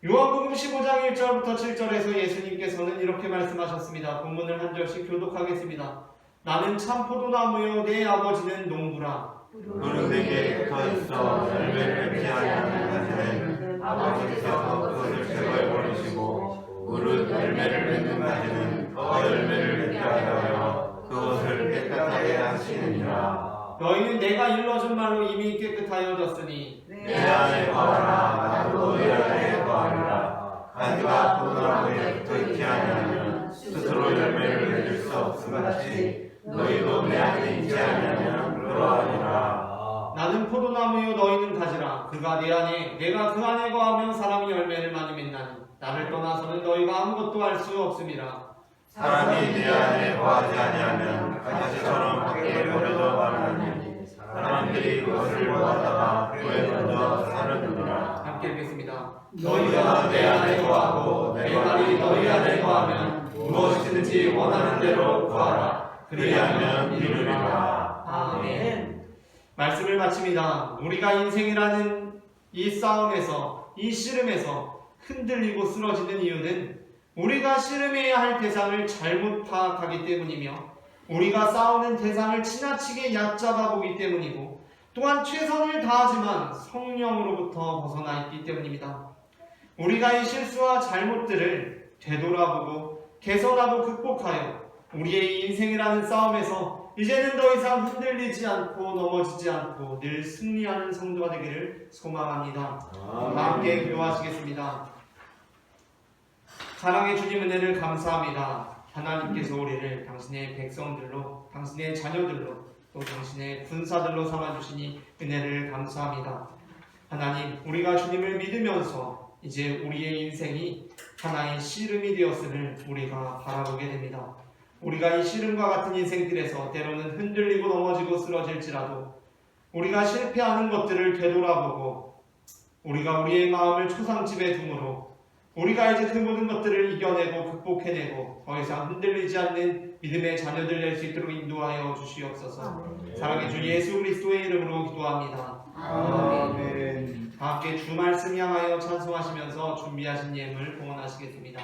요한복음 15장 1절부터 7절에서 예수님께서는 이렇게 말씀하셨습니다. 본문을 한 절씩 교독하겠습니다. 나는 참 포도나무요 내 아버지는 농부라. 너는 내게 붙어있어 열매를 맺지 아니하는 가지는 아버지께서 그것을 제거해버리시고 무릇 열매를 맺는 가지는 더 열매를 맺게 하여 그것을 깨끗하게 하시느니라. 너희는 내가 일러준 말로 이미 깨끗하여졌으니 내 안에 거하라 나도 너희 안에 거하리라. 가지가 포도나무에 붙어있지 아니하면 스스로 열매를 맺을 수 없음같이 너희도 내 안에 있지 아니하면 그러하리라. 나는 포도나무요 너희는 가지라. 그가 내 안에 내가 그 안에 거하면 사람이 열매를 많이 맺나니 나를 떠나서는 너희가 아무것도 할 수 없음이라. 사람이 내 안에 거하지 아니하면 가지처럼 밖에 버려져 마르나니 사람들이 그 내 말이 너희 안에 거하면 무엇이든지 원하는 대로 구하라. 그리하면 이루리라. 아멘. 말씀을 마칩니다. 우리가 인생이라는 이 싸움에서, 이 씨름에서 흔들리고 쓰러지는 이유는 우리가 씨름해야 할 대상을 잘못 파악하기 때문이며, 우리가 싸우는 대상을 지나치게 얕잡아 보기 때문이고, 또한 최선을 다하지만 성령으로부터 벗어나 있기 때문입니다. 우리가 이 실수와 잘못들을 되돌아보고 개선하고 극복하여 우리의 인생이라는 싸움에서 이제는 더 이상 흔들리지 않고 넘어지지 않고 늘 승리하는 성도가 되기를 소망합니다. 함께 기도하시겠습니다. 사랑의 주님, 은혜를 감사합니다. 하나님께서 우리를 당신의 백성들로, 당신의 자녀들로, 또 당신의 군사들로 삼아주시니 은혜를 감사합니다. 하나님, 우리가 주님을 믿으면서 이제 우리의 인생이 하나의 씨름이 되었음을 우리가 바라보게 됩니다. 우리가 이 씨름과 같은 인생길에서 때로는 흔들리고 넘어지고 쓰러질지라도 우리가 실패하는 것들을 되돌아보고 우리가 우리의 마음을 초상집에 둠으로 우리가 이제 그 모든 것들을 이겨내고 극복해내고 더 이상 흔들리지 않는 믿음의 자녀들 될 수 있도록 인도하여 주시옵소서. 사랑의 주 예수 그리스도의 이름으로 기도합니다. 아멘. 함께 주 말씀 향하여 찬송하시면서 준비하신 예물 봉헌하시겠습니다.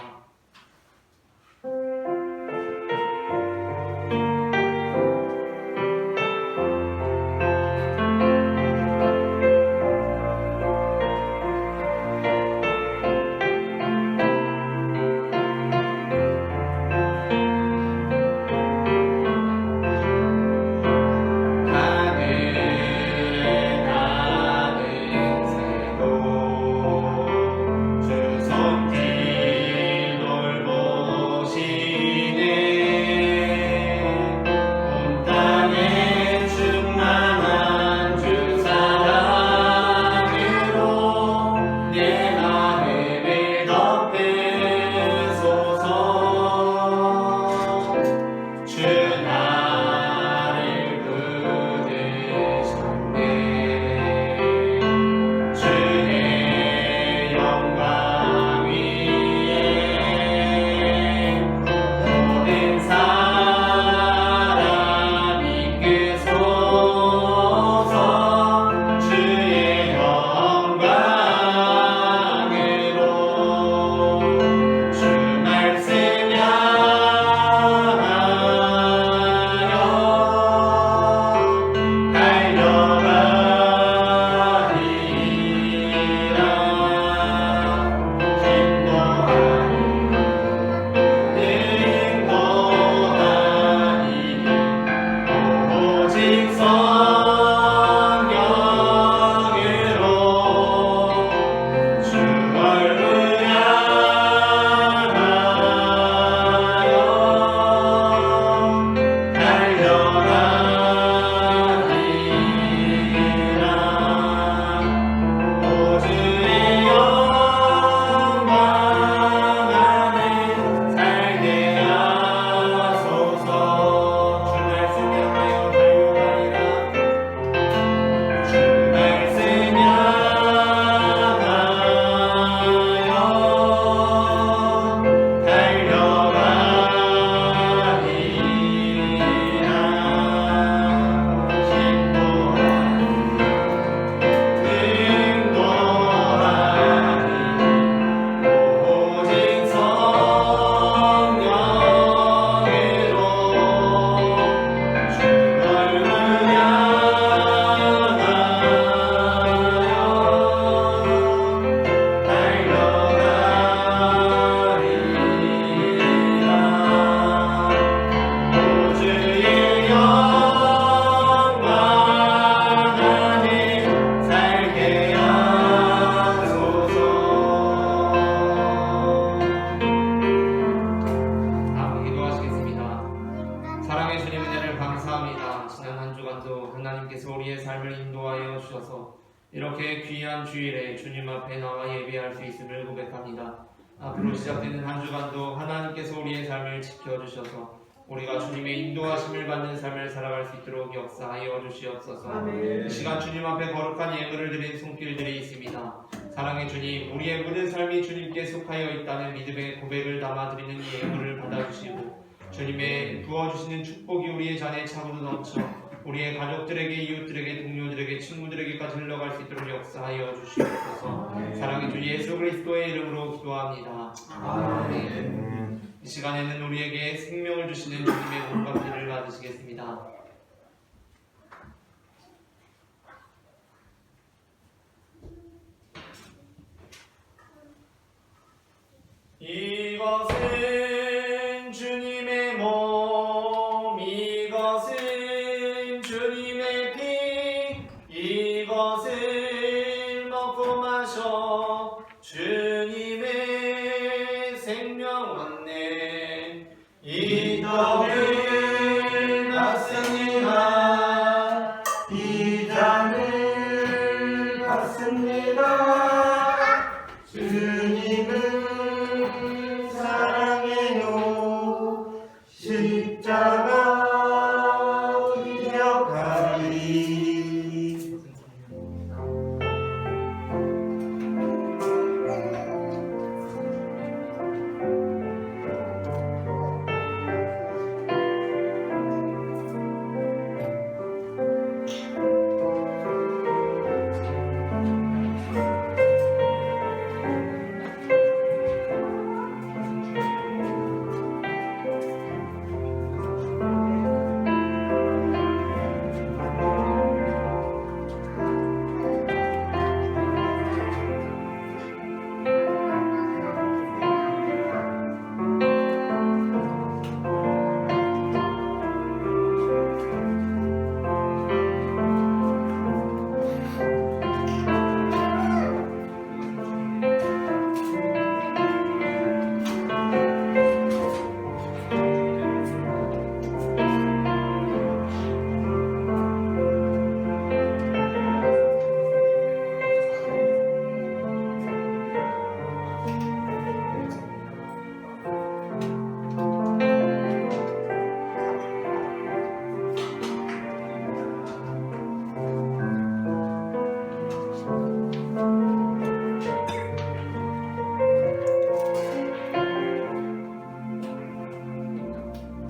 이렇게 귀한 주일에 주님 앞에 나와 예배할 수 있음을 고백합니다. 앞으로 시작되는 한 주간도 하나님께서 우리의 삶을 지켜주셔서 우리가 주님의 인도하심을 받는 삶을 살아갈 수 있도록 역사하여 주시옵소서. 이 시간 주님 앞에 거룩한 예물을 드린 손길들이 있습니다. 사랑의 주님, 우리의 모든 삶이 주님께 속하여 있다는 믿음의 고백을 담아드리는 예물을 받아주시고 주님의 부어주시는 축복이 우리의 잔에 차고도 넘쳐 우리의 가족들에게, 이웃들에게, 동료들에게, 친구들에게까지 흘러갈 수 있도록 역사하여 주시옵소서. 사랑의 주 예수 그리스도의 이름으로 기도합니다. 아멘. 이 시간에는 우리에게 생명을 주시는 주님의 몸과 피를 받으시겠습니다. 이것은 주님의 몸, 이것은 주님의 피, 이것을 먹고 마셔 주님의 생명 얻네. 이 떡을 받습니다. 이 잔을 받습니다. 주님을 사랑해요. 십자가 기억하리.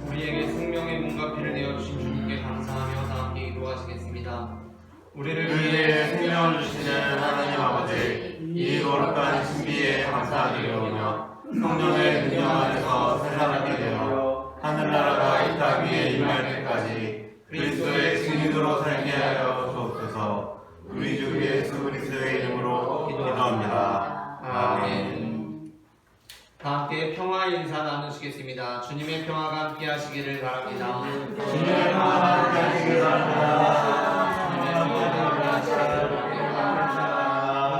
우리에게 생명의 몸과 피를 내어주신 주님께 감사하며 다 함께 기도하시겠습니다. 우리를 우리의 생명을 주시는 하나님 아버지, 이 거룩한 신비에 감사드리오며 성령의 능력 안에서 세상을 되어 하늘나라가 이 땅 위에 임할 때까지 그리스도의 증인으로 살게 하여 주옵소서. 우리 주 예수 그리스도의 이름으로 기도합니다. 아멘. 다 함께 평화 인사 나누시겠습니다. 주님의 평화가 함께 하시기를 바랍니다. 주님의 평화가 함께 하시기를 바랍니다.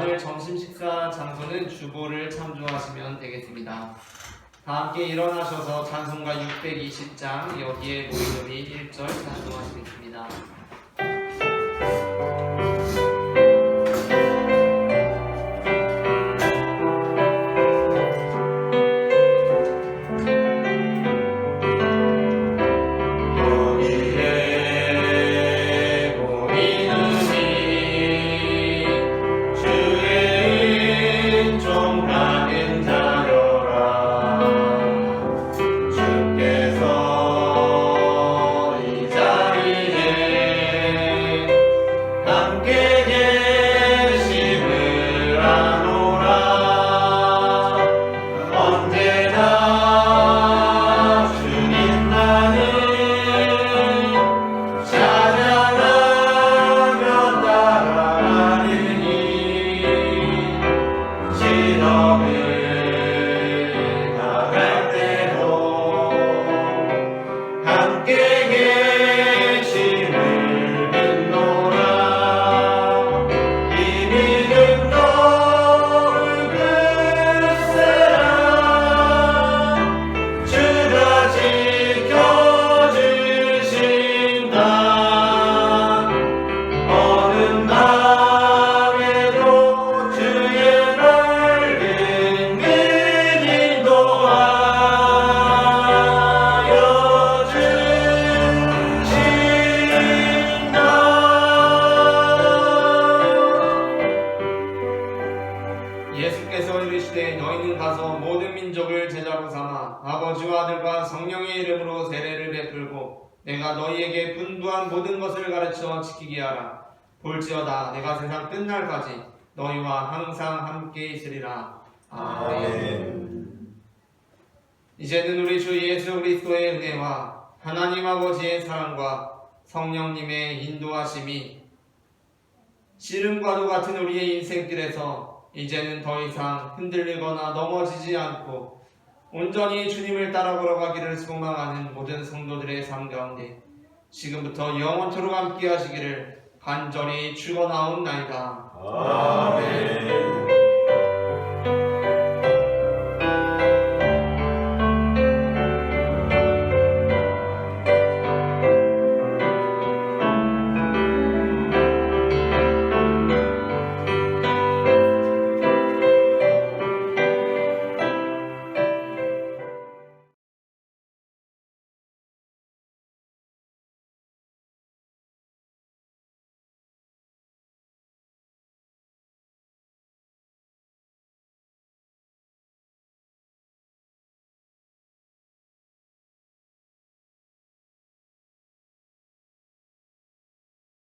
오늘 점심 식사 장소는 주보를 참조하시면 되겠습니다. 다 함께 일어나셔서 찬송가 620장 여기에 모이노니 1절 찬송하시겠습니다. 주께서 이 내가 너희에게 분부한 모든 것을 가르쳐 지키게 하라. 볼지어다 내가 세상 끝날까지 너희와 항상 함께 있으리라. 아멘. 이제는 우리 주 예수 그리스도의 은혜와 하나님 아버지의 사랑과 성령님의 인도하심이 씨름과도 같은 우리의 인생길에서 이제는 더 이상 흔들리거나 넘어지지 않고 온전히 주님을 따라 걸어가기를 소망하는 모든 성도들의 삶 가운데 지금부터 영원토록 함께 하시기를 간절히 축원하옵나이다. 아멘.